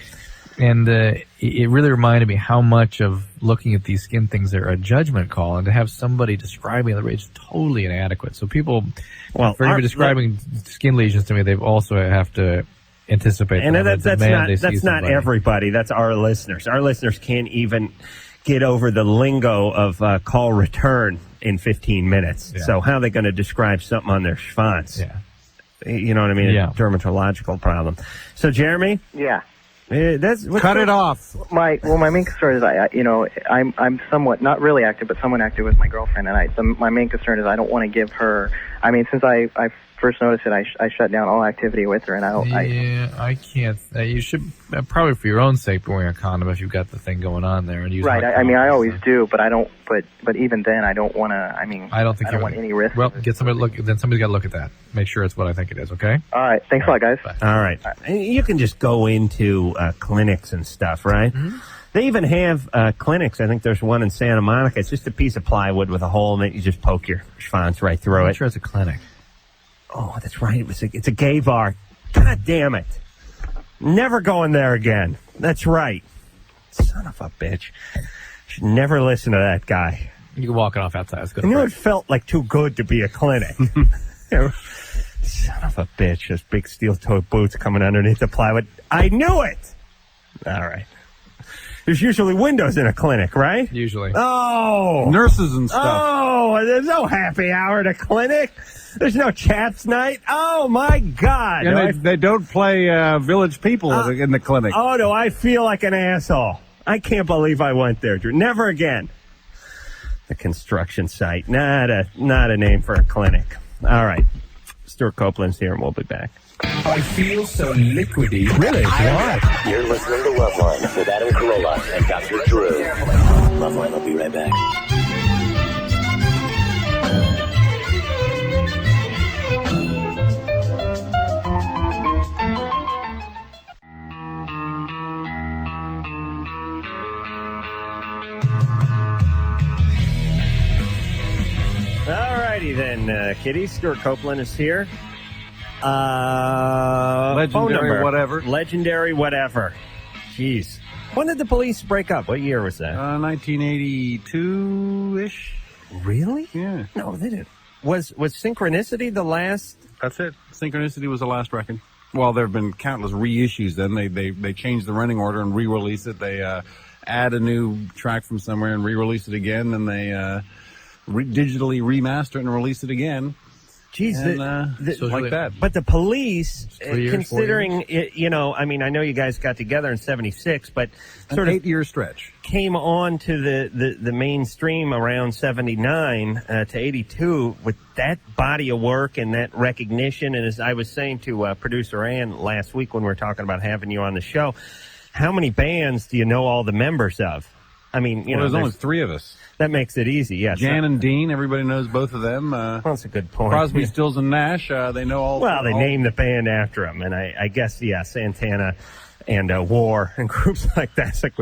S6: And it really reminded me how much of looking at these skin things are a judgment call, and to have somebody describing the it's totally inadequate. So people, for even describing skin lesions to me, they also have to anticipate.
S4: And that's not everybody. That's our listeners. Our listeners can't even get over the lingo of call return in 15 minutes.
S6: Yeah.
S4: So how are they going to describe something on their schwanz?
S6: Yeah.
S4: You know what I mean?
S6: Yeah.
S4: A dermatological problem. So, Jeremy?
S13: Yeah.
S4: Cut
S5: it off.
S13: My main concern is I'm somewhat not really active, but somewhat active with my girlfriend, and my main concern is I don't want to give her. I mean, since I first noticed it, I shut down all activity with her, and
S6: I can't. You should probably, for your own sake, be wearing a condom if you've got the thing going on there, and use
S13: right. I mean, I always do, but I don't. But even then, I don't want to. I mean,
S6: I don't think
S13: I don't want any risk.
S6: Well, get somebody to look. Then somebody's got to look at that. Make sure it's what I think it is. Okay.
S13: All right. Thanks a lot, guys.
S6: Bye.
S4: All right. And you can just go into clinics and stuff, right? Mm-hmm. They even have clinics. I think there's one in Santa Monica. It's just a piece of plywood with a hole in it. You just poke your schwanz right through
S6: I'm
S4: it.
S6: sure it's a clinic.
S4: Oh, that's right. It's a gay bar. God damn it. Never going there again. That's right. Son of a bitch. Should never listen to that guy.
S6: You can walk it off outside. It's good.
S4: I knew it felt like too good to be a clinic. Son of a bitch. Those big steel-toed boots coming underneath the plywood. I knew it. All right. There's usually windows in a clinic, right?
S6: Usually.
S4: Oh.
S5: Nurses and stuff.
S4: Oh, there's no happy hour at a clinic. There's no chaps night. Oh, my God.
S5: And they don't play Village People in the clinic.
S4: Oh, do I feel like an asshole? I can't believe I went there, Drew. Never again. The construction site. Not a name for a clinic. All right. Stewart Copeland's here, and we'll be back.
S2: I feel so liquidy. Really? Why?
S1: You're listening to Loveline with Adam Carolla and Dr. Drew. Loveline will be right back.
S4: All righty then, Kitty. Stewart Copeland is here.
S5: Legendary
S4: phone number.
S5: whatever.
S4: Legendary whatever. Jeez. When did the police break up? What year was that?
S5: 1982-ish.
S4: Really?
S5: Yeah.
S4: No, they didn't. Was Synchronicity the last?
S5: That's it. Synchronicity was the last record. Well, there have been countless reissues then. They changed the running order and re-release it. They add a new track from somewhere and re-release it again. Then they digitally remaster it and release it again.
S4: Geez,
S5: and,
S6: So
S5: like that.
S4: But the police,
S6: 3 years, 4
S4: considering, it, I mean, I know you guys got together in 76, but sort
S5: An
S4: of
S5: 8-year stretch.
S4: came on to the mainstream around 79 to 82 with that body of work and that recognition. And as I was saying to producer Ann last week when we were talking about having you on the show, how many bands do you know all the members of? I mean,
S5: there's only 3 of us.
S4: That makes it easy, yes.
S5: Jan and Dean, everybody knows both of them.
S4: Well, that's a good point.
S5: Crosby, Stills, and Nash, they know all.
S4: Well, they
S5: all,
S4: named the band after them, and I guess, yeah, Santana and War and groups like that. It's like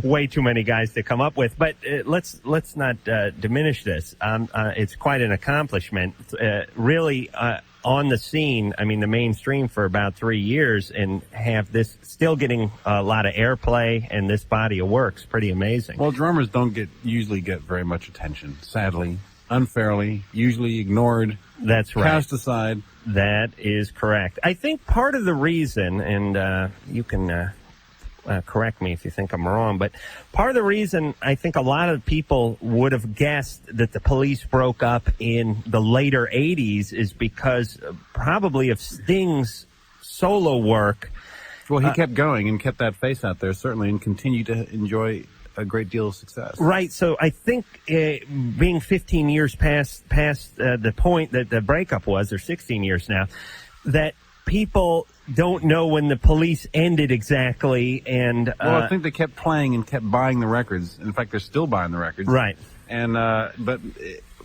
S4: way too many guys to come up with. But let's not diminish this. It's quite an accomplishment. Really, on the scene, I mean, the mainstream for about 3 years, and have this still getting a lot of airplay, and this body of work's pretty amazing.
S5: Well, drummers don't usually get very much attention, sadly, unfairly, usually ignored.
S4: That's right.
S5: Cast aside.
S4: That is correct. I think part of the reason, and you can correct me if you think I'm wrong, but part of the reason I think a lot of people would have guessed that the Police broke up in the later 80s is because probably of Sting's solo work.
S5: Well, he kept going and kept that face out there, certainly, and continued to enjoy a great deal of success.
S4: Right. So I think being 15 years past the point that the breakup was, or 16 years now, that people don't know when the Police ended exactly. And
S5: well, I think they kept playing and kept buying the records. In fact, they're still buying the records.
S4: Right.
S5: And but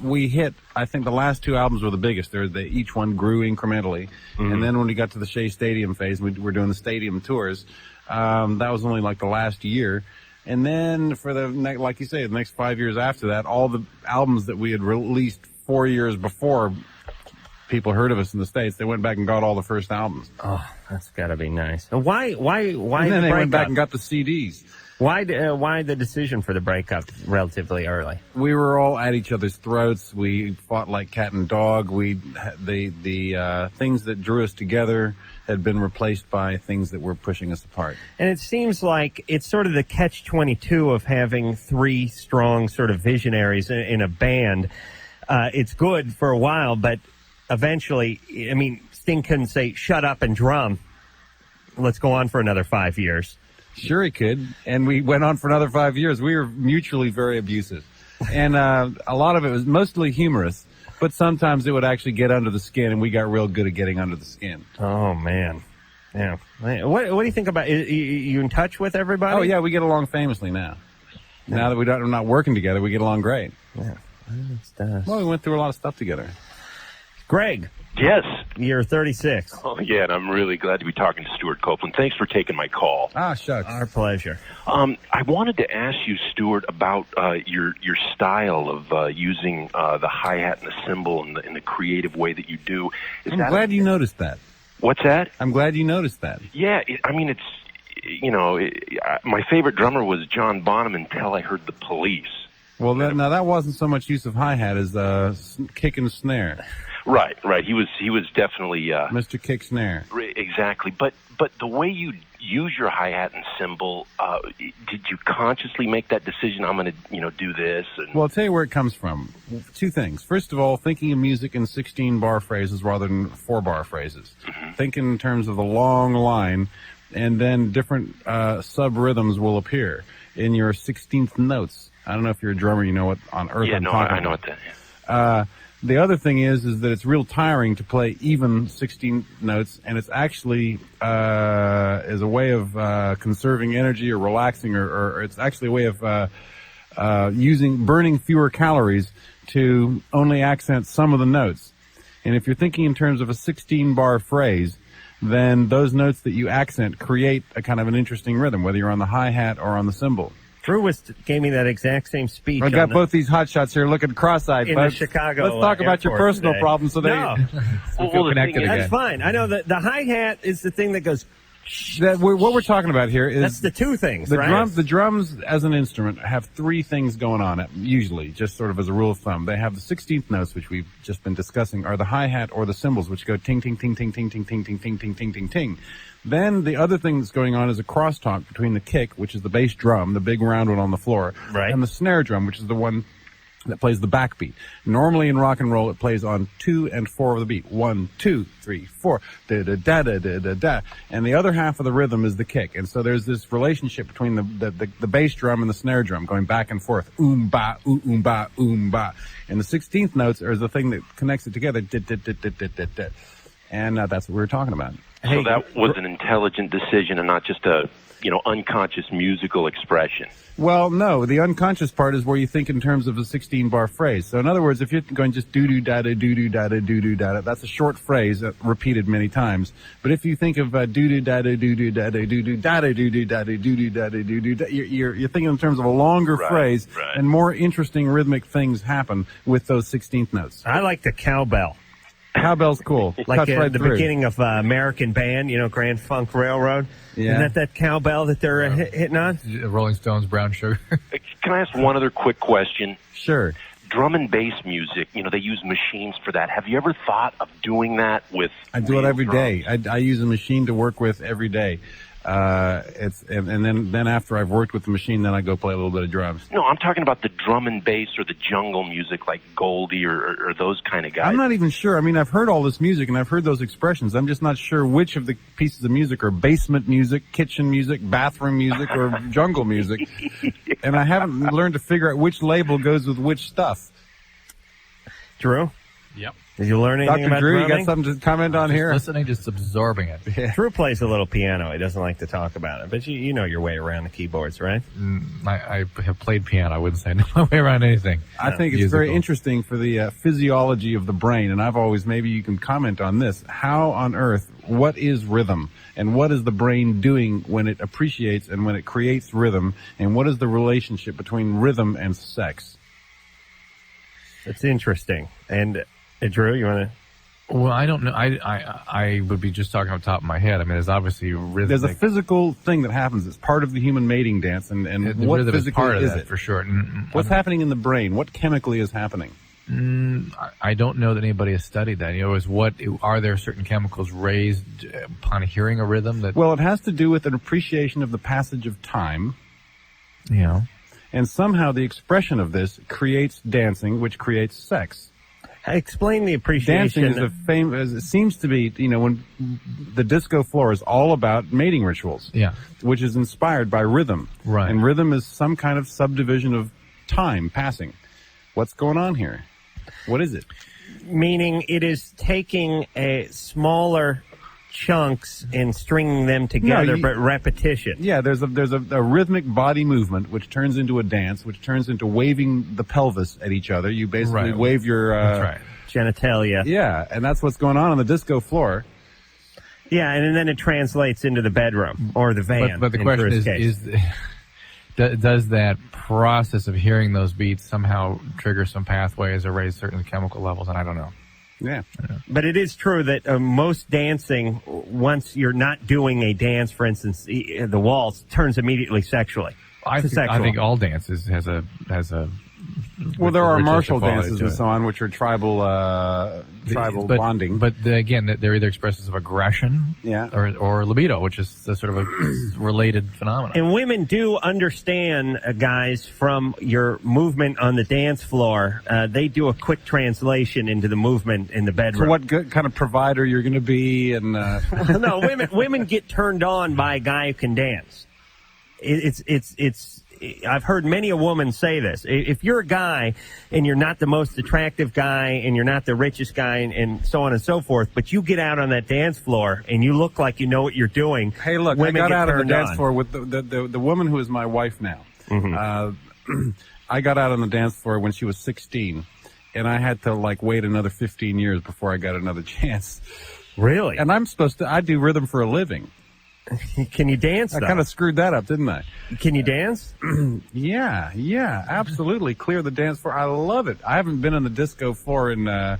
S5: we hit, I think the last 2 albums were the biggest. Each one grew incrementally. Mm-hmm. And then when we got to the Shea Stadium phase, we were doing the stadium tours. That was only like the last year. And then for like you say, the next 5 years after that, all the albums that we had released 4 years before people heard of us in the States, they went back and got all the first albums.
S4: Oh, that's got to be nice. Why
S5: and then they went back and got the CDs.
S4: Why the decision for the breakup relatively early?
S5: We were all at each other's throats. We fought like cat and dog. The things that drew us together had been replaced by things that were pushing us apart.
S4: And it seems like it's sort of the catch-22 of having 3 strong sort of visionaries in a band. It's good for a while, but eventually, I mean, Sting couldn't say, shut up and drum. Let's go on for another 5 years.
S5: Sure he could, and we went on for another 5 years. We were mutually very abusive. And a lot of it was mostly humorous, but sometimes it would actually get under the skin, and we got real good at getting under the skin.
S4: Oh, man. Yeah. What do you think about, you in touch with everybody?
S5: Oh, yeah, we get along famously now. Yeah. Now that we're not working together, we get along great.
S4: Yeah.
S5: Well, we went through a lot of stuff together.
S4: Greg.
S14: Yes.
S4: You're 36.
S14: Oh, yeah, and I'm really glad to be talking to Stewart Copeland. Thanks for taking my call.
S5: Ah, shucks.
S4: Our pleasure.
S14: I wanted to ask you, Stewart, about your style of using the hi-hat and the cymbal in the creative way that you do.
S5: I'm glad you noticed that.
S14: What's that?
S5: I'm glad you noticed that.
S14: Yeah, my favorite drummer was John Bonham until I heard the Police.
S5: Well, now that wasn't so much use of hi-hat as kick and snare.
S14: Right. He was definitely
S5: Mr. Kick Snare.
S14: Exactly. But the way you use your hi-hat and cymbal, did you consciously make that decision? I'm going to do this.
S5: Well, I'll tell you where it comes from. 2 things. First of all, thinking of music in 16-bar phrases rather than 4-bar phrases. Mm-hmm. Think in terms of the long line, and then different sub-rhythms will appear in your 16th notes. I don't know if you're a drummer, you know what on earth I'm talking about.
S14: I know what that is.
S5: The other thing is that it's real tiring to play even 16 notes, and it's actually is a way of conserving energy or relaxing, or it's actually a way of burning fewer calories to only accent some of the notes. And if you're thinking in terms of a 16-bar phrase, then those notes that you accent create a kind of an interesting rhythm, whether you're on the hi-hat or on the cymbal.
S4: Drew gave me that exact same speech.
S5: I got both these hotshots here looking cross-eyed.
S4: In the Chicago
S5: Let's talk about your personal
S4: today.
S5: problems so
S4: no.
S5: they feel connected again.
S4: That's fine. I know that the hi-hat is the thing that goes...
S5: What we're talking about here is...
S4: That's the 2 things,
S5: right? The drums as an instrument have 3 things going on, usually, just sort of as a rule of thumb. They have the 16th notes, which we've just been discussing, are the hi-hat or the cymbals, which go ting, ting, ting, ting, ting, ting, ting, ting, ting, ting, ting, ting, ting. Then the other thing that's going on is a crosstalk between the kick, which is the bass drum, the big round one on the floor,
S4: right,
S5: and the snare drum, which is the one that plays the backbeat. Normally in rock and roll, it plays on 2 and 4 of the beat. 1, 2, 3, 4, da da da da da da da. And the other half of the rhythm is the kick. And so there's this relationship between the bass drum and the snare drum going back and forth. Ba, ba. And the 16th notes are the thing that connects it together. Da, da, da, da, da, da, da. And that's what we were talking about.
S14: So that was an intelligent decision and not just a, unconscious musical expression.
S5: Well, no, the unconscious part is where you think in terms of a 16-bar phrase. So in other words, if you're going just doo-doo-da-da, doo-doo-da-da, doo-doo-da-da, that's a short phrase repeated many times. But if you think of doo-doo-da-da, doo-doo-da-da, doo-doo-da-da, doo-doo-da-da, doo-doo-da-da, doo-doo-da, you're thinking in terms of a longer phrase, and more interesting rhythmic things happen with those 16th notes.
S4: I like the cowbell.
S5: Cowbell's cool.
S4: Like
S5: right
S4: the
S5: through.
S4: beginning of American Band, Grand Funk Railroad.
S5: Yeah.
S4: Isn't that cowbell that they're hitting on?
S6: Rolling Stones, Brown Sugar.
S14: Can I ask one other quick question?
S5: Sure.
S14: Drum and bass music, they use machines for that. Have you ever thought of doing that with
S5: I do it every
S14: drums?
S5: day. I use a machine to work with every day. And then after I've worked with the machine, then I go play a little bit of drums.
S14: No, I'm talking about the drum and bass or the jungle music like Goldie or those kind of guys.
S5: I'm not even sure. I mean, I've heard all this music and I've heard those expressions. I'm just not sure which of the pieces of music are basement music, kitchen music, bathroom music, or jungle music. And I haven't learned to figure out which label goes with which stuff.
S4: Drew?
S6: Yep.
S4: Did you learn anything
S5: Dr.
S4: about
S5: Drew,
S4: drumming?
S5: you got something to comment on here?
S6: Listening, just absorbing it.
S5: Yeah.
S4: Drew plays a little piano. He doesn't like to talk about it, but you know your way around the keyboards, right?
S6: I have played piano. I wouldn't say I know my way around anything.
S5: I think it's very interesting for the physiology of the brain, and I've always, maybe you can comment on this. How on earth, what is rhythm? And what is the brain doing when it appreciates and when it creates rhythm? And what is the relationship between rhythm and sex?
S4: It's interesting. And Drew, you want to...
S6: Well, I don't know. I would be just talking off the top of my head. I mean, there's obviously rhythm.
S5: There's a physical thing that happens. It's part of the human mating dance, and what
S6: rhythm
S5: physically
S6: part of
S5: is
S6: that,
S5: it?
S6: for sure.
S5: What's happening in the brain? What chemically is happening?
S6: I don't know that anybody has studied that. Are there certain chemicals raised upon hearing a rhythm that?
S5: Well, it has to do with an appreciation of the passage of time.
S6: Yeah.
S5: And somehow the expression of this creates dancing, which creates sex.
S4: Explain the appreciation.
S5: Dancing is as it seems to be, when the disco floor is all about mating rituals.
S6: Yeah.
S5: Which is inspired by rhythm.
S6: Right.
S5: And rhythm is some kind of subdivision of time passing. What's going on here? What is it?
S4: Meaning it is taking a smaller chunks and stringing them together, but repetition.
S5: Yeah, there's a rhythmic body movement which turns into a dance, which turns into waving the pelvis at each other. You basically wave your
S4: genitalia.
S5: Yeah, and that's what's going on the disco floor.
S4: Yeah, and then it translates into the bedroom or the van.
S6: But the question is does that process of hearing those beats somehow trigger some pathways or raise certain chemical levels? And I don't know.
S5: Yeah.
S4: But it is true that most dancing, once you're not doing a dance, for instance, the waltz, turns immediately sexually.
S6: I think all dances has a
S5: well, there are martial
S6: quality
S5: dances
S6: to
S5: and
S6: it.
S5: so on, which are tribal bonding.
S6: But again, they're either expressions of aggression, or libido, which is sort of a related phenomenon.
S4: And women do understand, guys, from your movement on the dance floor. They do a quick translation into the movement in the bedroom.
S5: So what kind of provider you're going to be, and
S4: no, women get turned on by a guy who can dance. It's. I've heard many a woman say this. If you're a guy and you're not the most attractive guy and you're not the richest guy and so on and so forth, but you get out on that dance floor and you look like you know what you're doing.
S5: Hey, look, I got out on the dance floor with the woman who is my wife now. Mm-hmm. I got out on the dance floor when she was 16, and I had to wait another 15 years before I got another chance.
S4: Really?
S5: And I do rhythm for a living.
S4: Can you dance?
S5: I kind of screwed that up, didn't I?
S4: Can you dance?
S5: Yeah, absolutely. Clear the dance floor. I love it. I haven't been on the disco floor in a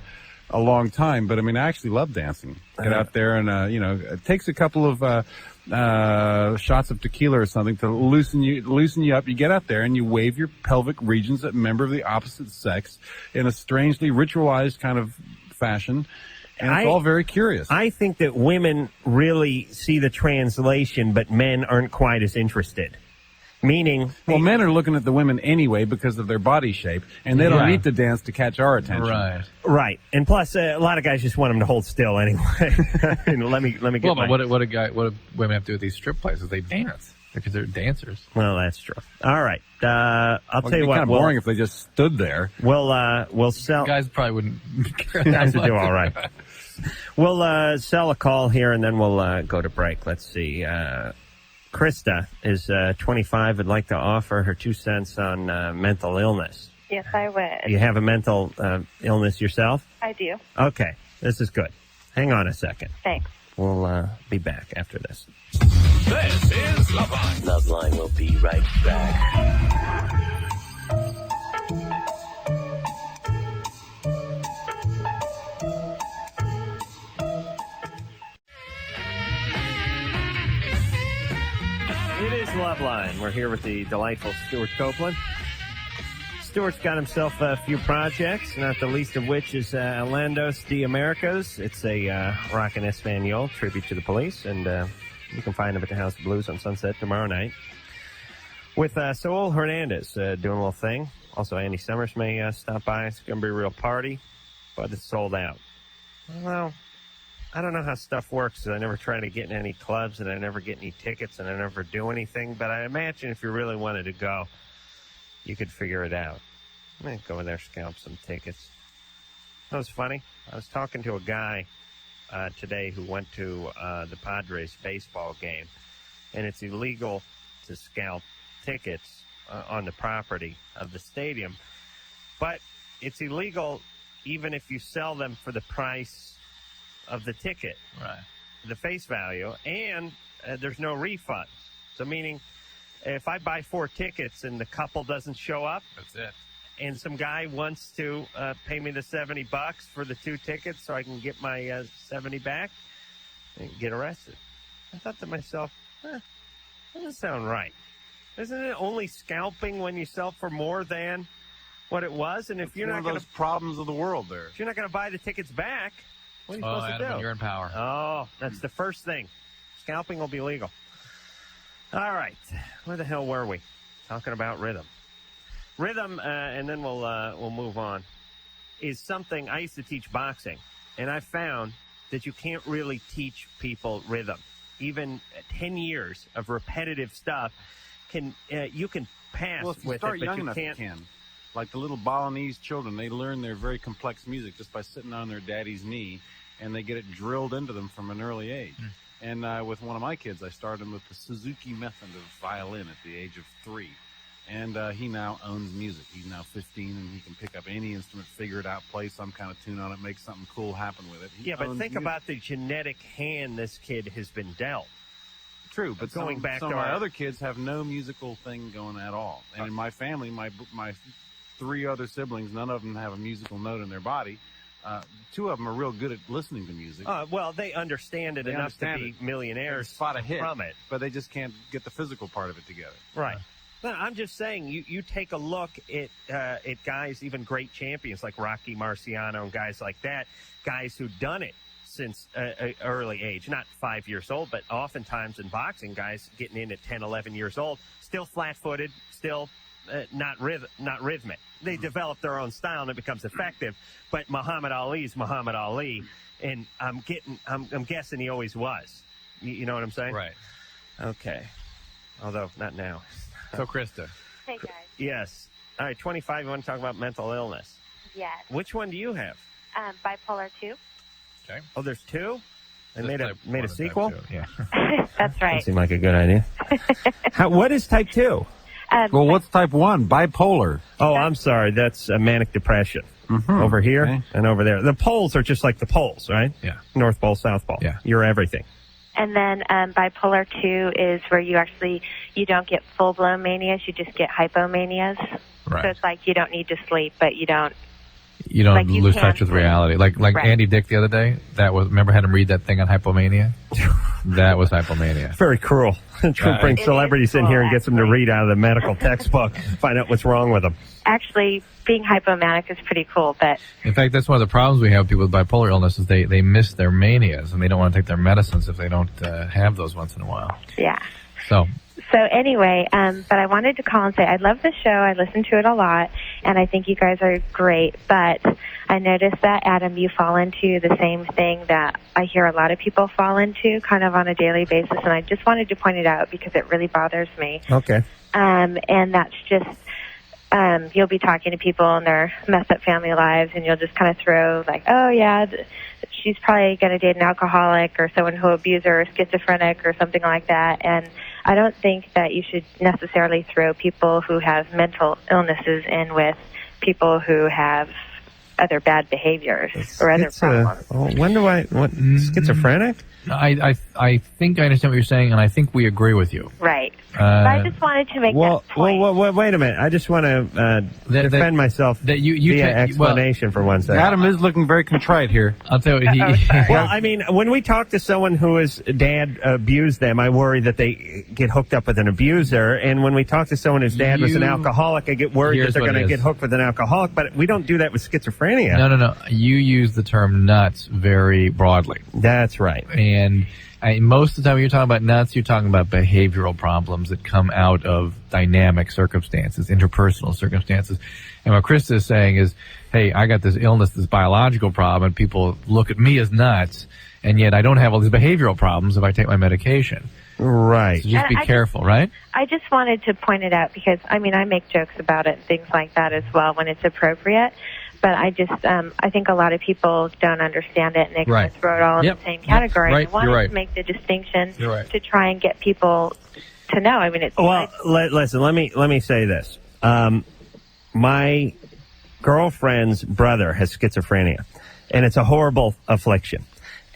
S5: long time, but I mean, I actually love dancing. Get out there and, it takes a couple of shots of tequila or something to loosen you up. You get out there and you wave your pelvic regions at a member of the opposite sex in a strangely ritualized kind of fashion. And it's all very curious.
S4: I think that women really see the translation, but men aren't quite as interested. Meaning,
S5: well, men are looking at the women anyway because of their body shape, and they don't
S4: Right.
S5: need to dance to catch our attention.
S4: Right. And plus, a lot of guys just want them to hold still anyway. And let me get
S6: Well,
S4: my...
S6: but what do women have to do with these strip places? They dance because they're dancers.
S4: Well, that's true. All right. I'll tell you what.
S5: Kind of boring if they just stood there.
S4: We'll sell.
S6: Guys probably wouldn't care.
S4: Guys
S6: that
S4: would do
S6: much.
S4: all right. We'll sell a call here, and then we'll go to break. Let's see. Krista is 25. Would like to offer her 2 cents on mental illness.
S15: Yes, I would.
S4: You have a mental illness yourself?
S15: I do.
S4: Okay. This is good. Hang on a second.
S15: Thanks.
S4: We'll be back after this.
S1: This is Loveline. Loveline will be right back.
S4: It is Loveline. We're here with the delightful Stewart Copeland. Stewart's got himself a few projects, not the least of which is Alandos de Americas. It's a rock and Espanol tribute to the Police, and you can find him at the House of Blues on Sunset tomorrow night. With Saul Hernandez doing a little thing. Also, Andy Summers may stop by. It's going to be a real party, but it's sold out. Well, I don't know how stuff works, 'cause I never try to get in any clubs, and I never get any tickets, and I never do anything. But I imagine if you really wanted to go, you could figure it out. I'm going to go in there, scalp some tickets. That was funny. I was talking to a guy today who went to the Padres baseball game, and it's illegal to scalp tickets on the property of the stadium. But it's illegal even if you sell them for the price of the ticket,
S6: Right.
S4: the face value, and there's no refund. So meaning, if I buy 4 tickets and the couple doesn't show up,
S6: That's it.
S4: and some guy wants to pay me the $70 for the 2 tickets so I can get my 70 back and get arrested. I thought to myself, that doesn't sound right. Isn't it only scalping when you sell for more than what it was? And if you're
S5: one
S4: not
S5: of
S4: going
S5: those
S4: to
S5: problems of the world there.
S4: if you're not going to buy the tickets back, what are you supposed
S6: Adam,
S4: to do?
S6: you're in power.
S4: Oh, that's the first thing. Scalping will be legal. All right. Where the hell were we? Talking about rhythm. Rhythm, and then we'll move on, is something I used to teach boxing, and I found that you can't really teach people rhythm. Even 10 years of repetitive stuff you can pass
S5: Well, if you
S4: with
S5: start
S4: it, but
S5: young
S4: you
S5: enough,
S4: can't.
S5: you can. Like the little Balinese children, they learn their very complex music just by sitting on their daddy's knee, and they get it drilled into them from an early age. And with one of my kids, I started him with the Suzuki method of violin at the age of 3. And he now owns music. He's now 15, and he can pick up any instrument, figure it out, play some kind of tune on it, make something cool happen with it. He
S4: Yeah, but
S5: owns
S4: think
S5: music.
S4: about the genetic hand this kid has been dealt.
S5: True, but
S4: going
S5: some,
S4: back
S5: some
S4: to
S5: of my
S4: our
S5: other kids have no musical thing going at all. And in my family, my 3 other siblings, none of them have a musical note in their body. 2 of them are real good at listening to music.
S4: Well, they understand it
S5: They
S4: enough
S5: understand
S4: to be
S5: it.
S4: millionaires
S5: Spot a hit
S4: from it.
S5: but they just can't get the physical part of it together.
S4: Right. No, I'm just saying, you take a look at guys, even great champions like Rocky Marciano and guys like that, guys who've done it since an early age, not 5 years old, but oftentimes in boxing, guys getting in at 10, 11 years old, still flat-footed, still not rhythmic. They develop their own style and it becomes effective. But Muhammad Ali's Muhammad Ali, and I'm guessing he always was. You know what I'm saying?
S6: Right.
S4: Okay. Although not now.
S6: So, Krista.
S15: Hey, guys.
S4: Yes. All right, 25, you want to talk about mental illness.
S15: Yes.
S4: Which one do you have?
S15: Bipolar 2.
S6: Okay.
S4: Oh, there's 2? They
S6: Just
S4: made
S6: type
S4: a
S6: 1 and
S4: sequel?
S6: type 2, Yeah.
S15: That's
S4: That
S15: right.
S4: seemed like a good idea. What is type 2?
S5: Well, what's type 1? Bipolar.
S4: Oh, I'm sorry. That's manic depression. Over here and over there. The poles are just like the poles, right?
S6: Yeah.
S4: North Pole, South Pole.
S6: Yeah.
S4: You're everything.
S15: And then bipolar 2 is where you don't get full-blown manias, you just get hypomanias.
S6: Right.
S15: So it's like you don't need to sleep, but you don't.
S6: You don't
S15: Like, you
S6: lose
S15: can
S6: touch with
S15: sleep.
S6: reality. Like
S15: Right.
S6: Andy Dick the other day. Remember I had him read that thing on hypomania? That was hypomania.
S4: Very cruel. True brings
S15: It
S4: celebrities
S15: is
S4: in
S15: cool,
S4: here and gets them to read out of the medical textbook, find out what's wrong with them.
S15: Actually, being hypomanic is pretty cool, but
S6: In fact, that's one of the problems we have with people with bipolar illness is they miss their manias and they don't want to take their medicines if they don't have those once in a while.
S15: yeah. So anyway, but I wanted to call and say I love the show. I listen to it a lot, and I think you guys are great. But I noticed that, Adam, you fall into the same thing that I hear a lot of people fall into kind of on a daily basis, and I just wanted to point it out because it really bothers me.
S4: Okay.
S15: And that's just you'll be talking to people in their messed up family lives, and you'll just kind of throw like, oh, yeah, she's probably going to date an alcoholic or someone who abuses her or schizophrenic or something like that. And I don't think that you should necessarily throw people who have mental illnesses in with people who have other bad behaviors or other problems.
S4: Schizophrenic?
S6: I think I understand what you're saying, and I think we agree with you.
S15: Right. But I just wanted to make that point.
S4: Well, wait a minute. I just want to defend myself via explanation for one second.
S5: Adam is looking very contrite here.
S6: I'll tell you.
S4: Well, I mean, when we talk to someone whose dad abused them, I worry that they get hooked up with an abuser. And when we talk to someone whose dad was an alcoholic, I get worried that they're going to get hooked with an alcoholic. But we don't do that with schizophrenia.
S6: No. You use the term nuts very broadly.
S4: That's right.
S6: And most of the time when you're talking about nuts, you're talking about behavioral problems that come out of dynamic circumstances, interpersonal circumstances. And what Krista is saying is, hey, I got this illness, this biological problem, and people look at me as nuts, and yet I don't have all these behavioral problems if I take my medication.
S4: Right.
S6: So just be careful, right?
S15: I just wanted to point it out because, I mean, I make jokes about it and things like that as well when it's appropriate. But I just, I think a lot of people don't understand it, and they kind of throw it all in the same category.
S6: Right.
S15: I wanted to make the distinction to try and get people to know. I mean, it's
S4: listen. Let me say this. My girlfriend's brother has schizophrenia, and it's a horrible affliction.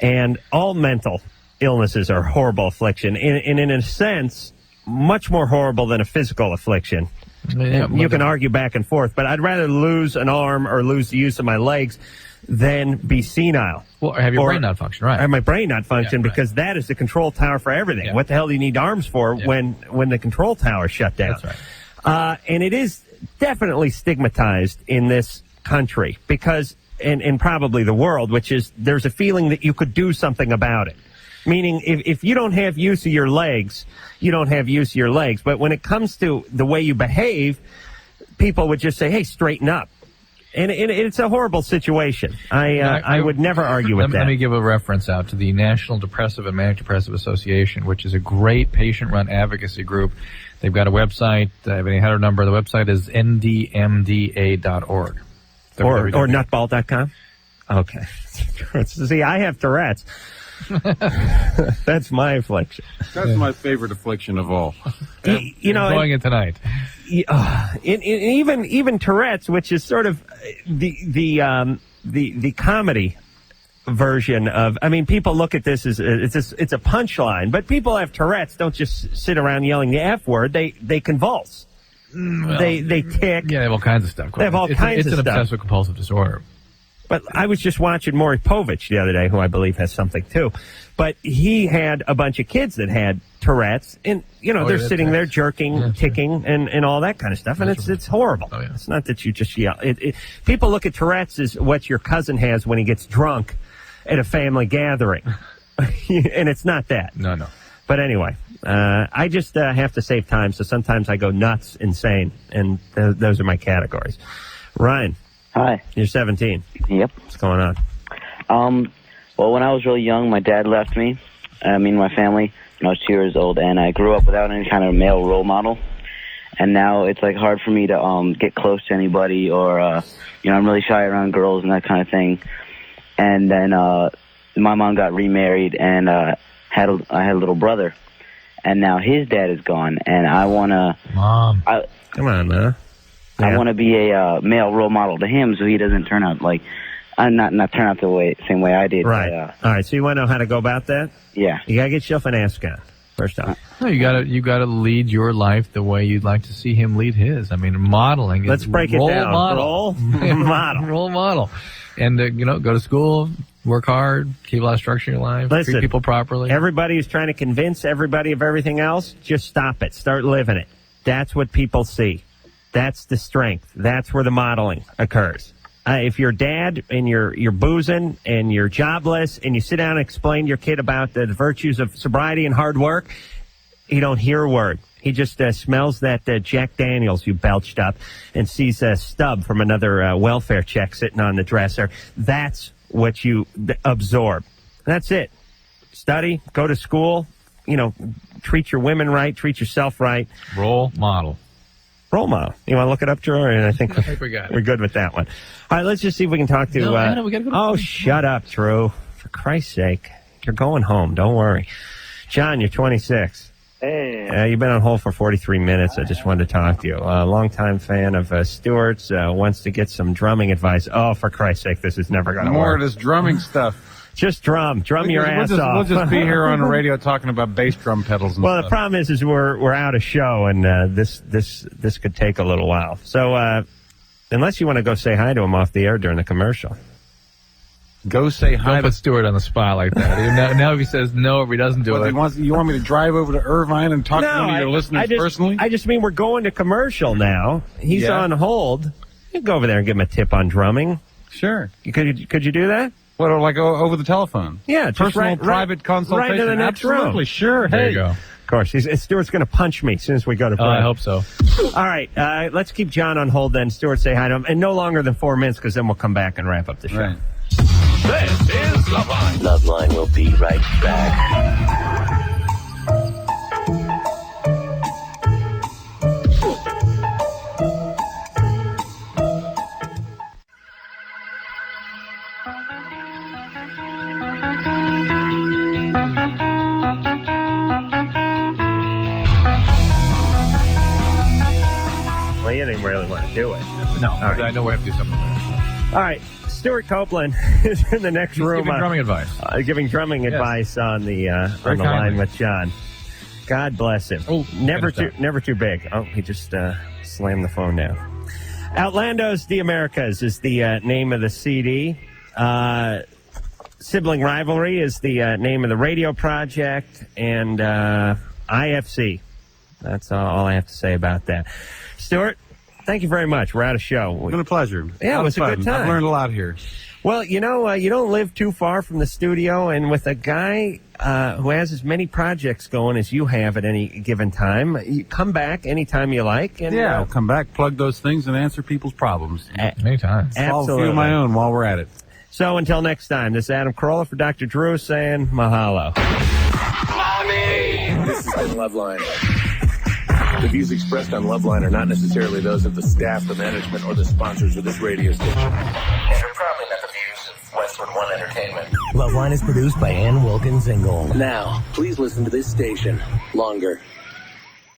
S4: And all mental illnesses are horrible affliction, and in a sense, much more horrible than a physical affliction. You can argue back and forth, but I'd rather lose an arm or lose the use of my legs than be senile.
S6: Well, or have your brain not function, right?
S4: Or have my brain not function, because that is the control tower for everything. Yeah. What the hell do you need arms for when the control tower is shut down?
S6: That's right.
S4: And it is definitely stigmatized in this country because, and probably the world, which is there's a feeling that you could do something about it. Meaning, if you don't have use of your legs, you don't have use of your legs. But when it comes to the way you behave, people would just say, hey, straighten up. And it's a horrible situation. I would never argue with that.
S6: Let me give a reference out to the National Depressive and Manic Depressive Association, which is a great patient-run advocacy group. They've got a website. I have a header number. The website is ndmda.org.
S4: Or nutball.com? Okay. See, I have Tourette's. That's my affliction.
S5: That's my favorite affliction of all.
S4: You know,
S6: going in tonight.
S4: Even Tourette's, which is sort of the comedy version of. I mean, people look at this as it's a punchline, but people have Tourette's. Don't just sit around yelling the F word. They convulse.
S6: Well,
S4: they tick.
S6: Yeah, they have all kinds of stuff.
S4: They have all kinds of stuff.
S6: It's an obsessive compulsive disorder.
S4: But I was just watching Maury Povich the other day, who I believe has something too. But he had a bunch of kids that had Tourette's, and they're sitting there jerking, ticking, and all that kind of stuff, and it's horrible. Oh, yeah. It's not that you just yell. People look at Tourette's as what your cousin has when he gets drunk at a family gathering, and it's not that.
S6: No.
S4: But anyway, I just have to save time, so sometimes I go nuts, insane, and those are my categories. Ryan.
S16: Hi.
S4: You're 17.
S16: Yep.
S4: What's going on?
S16: Well, when I was really young, my dad left me. My family, when I was 2 years old, and I grew up without any kind of male role model. And now it's like hard for me to get close to anybody, or I'm really shy around girls and that kind of thing. And then my mom got remarried, and I had a little brother, and now his dad is gone, and I wanna.
S6: Mom.
S4: Come on, man.
S16: I want to be a male role model to him, so he doesn't turn out like not turn out the same way I did.
S4: Right.
S16: But,
S4: all right. So you want to know how to go about that?
S16: Yeah.
S4: You gotta get yourself an Ascon first off.
S6: No, you gotta lead your life the way you'd like to see him lead his. I mean, modeling.
S4: Let's break it down. Role model.
S6: Role model. And go to school, work hard, keep a lot of structure in your life, treat people properly.
S4: Everybody who's trying to convince everybody of everything else, just stop it. Start living it. That's what people see. That's the strength. That's where the modeling occurs. If you're dad and you're boozing and you're jobless and you sit down and explain to your kid about the virtues of sobriety and hard work, He don't hear a word. He just smells that Jack Daniels you belched up and sees a stub from another welfare check sitting on the dresser. That's what you absorb. That's it. Study, go to school, treat your women right, treat yourself right.
S6: Role model.
S4: Role model. You want to look it up, Drew? And I think
S6: we got it.
S4: We're good with that one. All right, let's just see if we can talk to...
S6: Anna, we gotta go to
S4: oh, shut up, Drew. For Christ's sake. You're going home. Don't worry. John, you're 26.
S17: Hey.
S4: You've been on hold for 43 minutes. I just wanted to talk to you. A longtime fan of Stewart's, wants to get some drumming advice. Oh, for Christ's sake, this is never going to work.
S5: More of this drumming stuff.
S4: Just drum your ass off.
S5: We'll just be here on the radio talking about bass drum pedals and stuff.
S4: The problem is we're out of show, and this could take a little while. So unless you want to go say hi to him off the air during the commercial.
S5: Go say hi.
S6: Don't put Stewart on the spot like that. Now if he says no, if he doesn't do it.
S5: You want me to drive over to Irvine and talk to one of your listeners personally?
S4: I just mean we're going to commercial now. He's on hold. You go over there and give him a tip on drumming.
S5: Sure.
S4: Could you do that?
S5: What, like over the telephone?
S4: Yeah. Just
S5: personal, private consultation.
S4: Right to the next
S5: Absolutely.
S4: room.
S5: Sure.
S6: There
S5: hey.
S6: you go.
S4: Of course. Stewart's going to punch me as soon as we go to break.
S6: I hope so.
S4: All right. Let's keep John on hold then. Stewart, say hi to him. And no longer than 4 minutes, because then we'll come back and wrap up the show.
S5: Right.
S1: This is Loveline. Loveline will be right back.
S4: Well, you didn't really want to do it.
S6: No,
S4: right.
S6: I know we have to do something there.
S4: All right. Stewart Copeland is in the next room.
S6: Giving drumming advice.
S4: Giving drumming advice on the
S6: kindly.
S4: line with John. God bless him.
S6: Oh,
S4: never too big. Oh, he just slammed the phone down. Outlandos the Americas is the name of the CD. Sibling Rivalry is the name of the radio project. And IFC. That's all I have to say about that. Stewart, thank you very much. We're out of show.
S5: It's been a pleasure.
S4: Yeah, it was a good time.
S5: I've learned a lot here.
S4: Well, you don't live too far from the studio, and with a guy who has as many projects going as you have at any given time, you come back anytime you like. And,
S5: I'll come back, plug those things, and answer people's problems.
S6: Anytime.
S5: Solve a few of my own while we're at it.
S4: So until next time, this is Adam Carolla for Dr. Drew saying mahalo.
S1: Mommy! This has been Loveline. The views expressed on Loveline are not necessarily those of the staff, the management, or the sponsors of this radio station. And are probably not the views of Westwood One Entertainment. Loveline is produced by Ann Wilkins Ingle. Now, please listen to this station longer.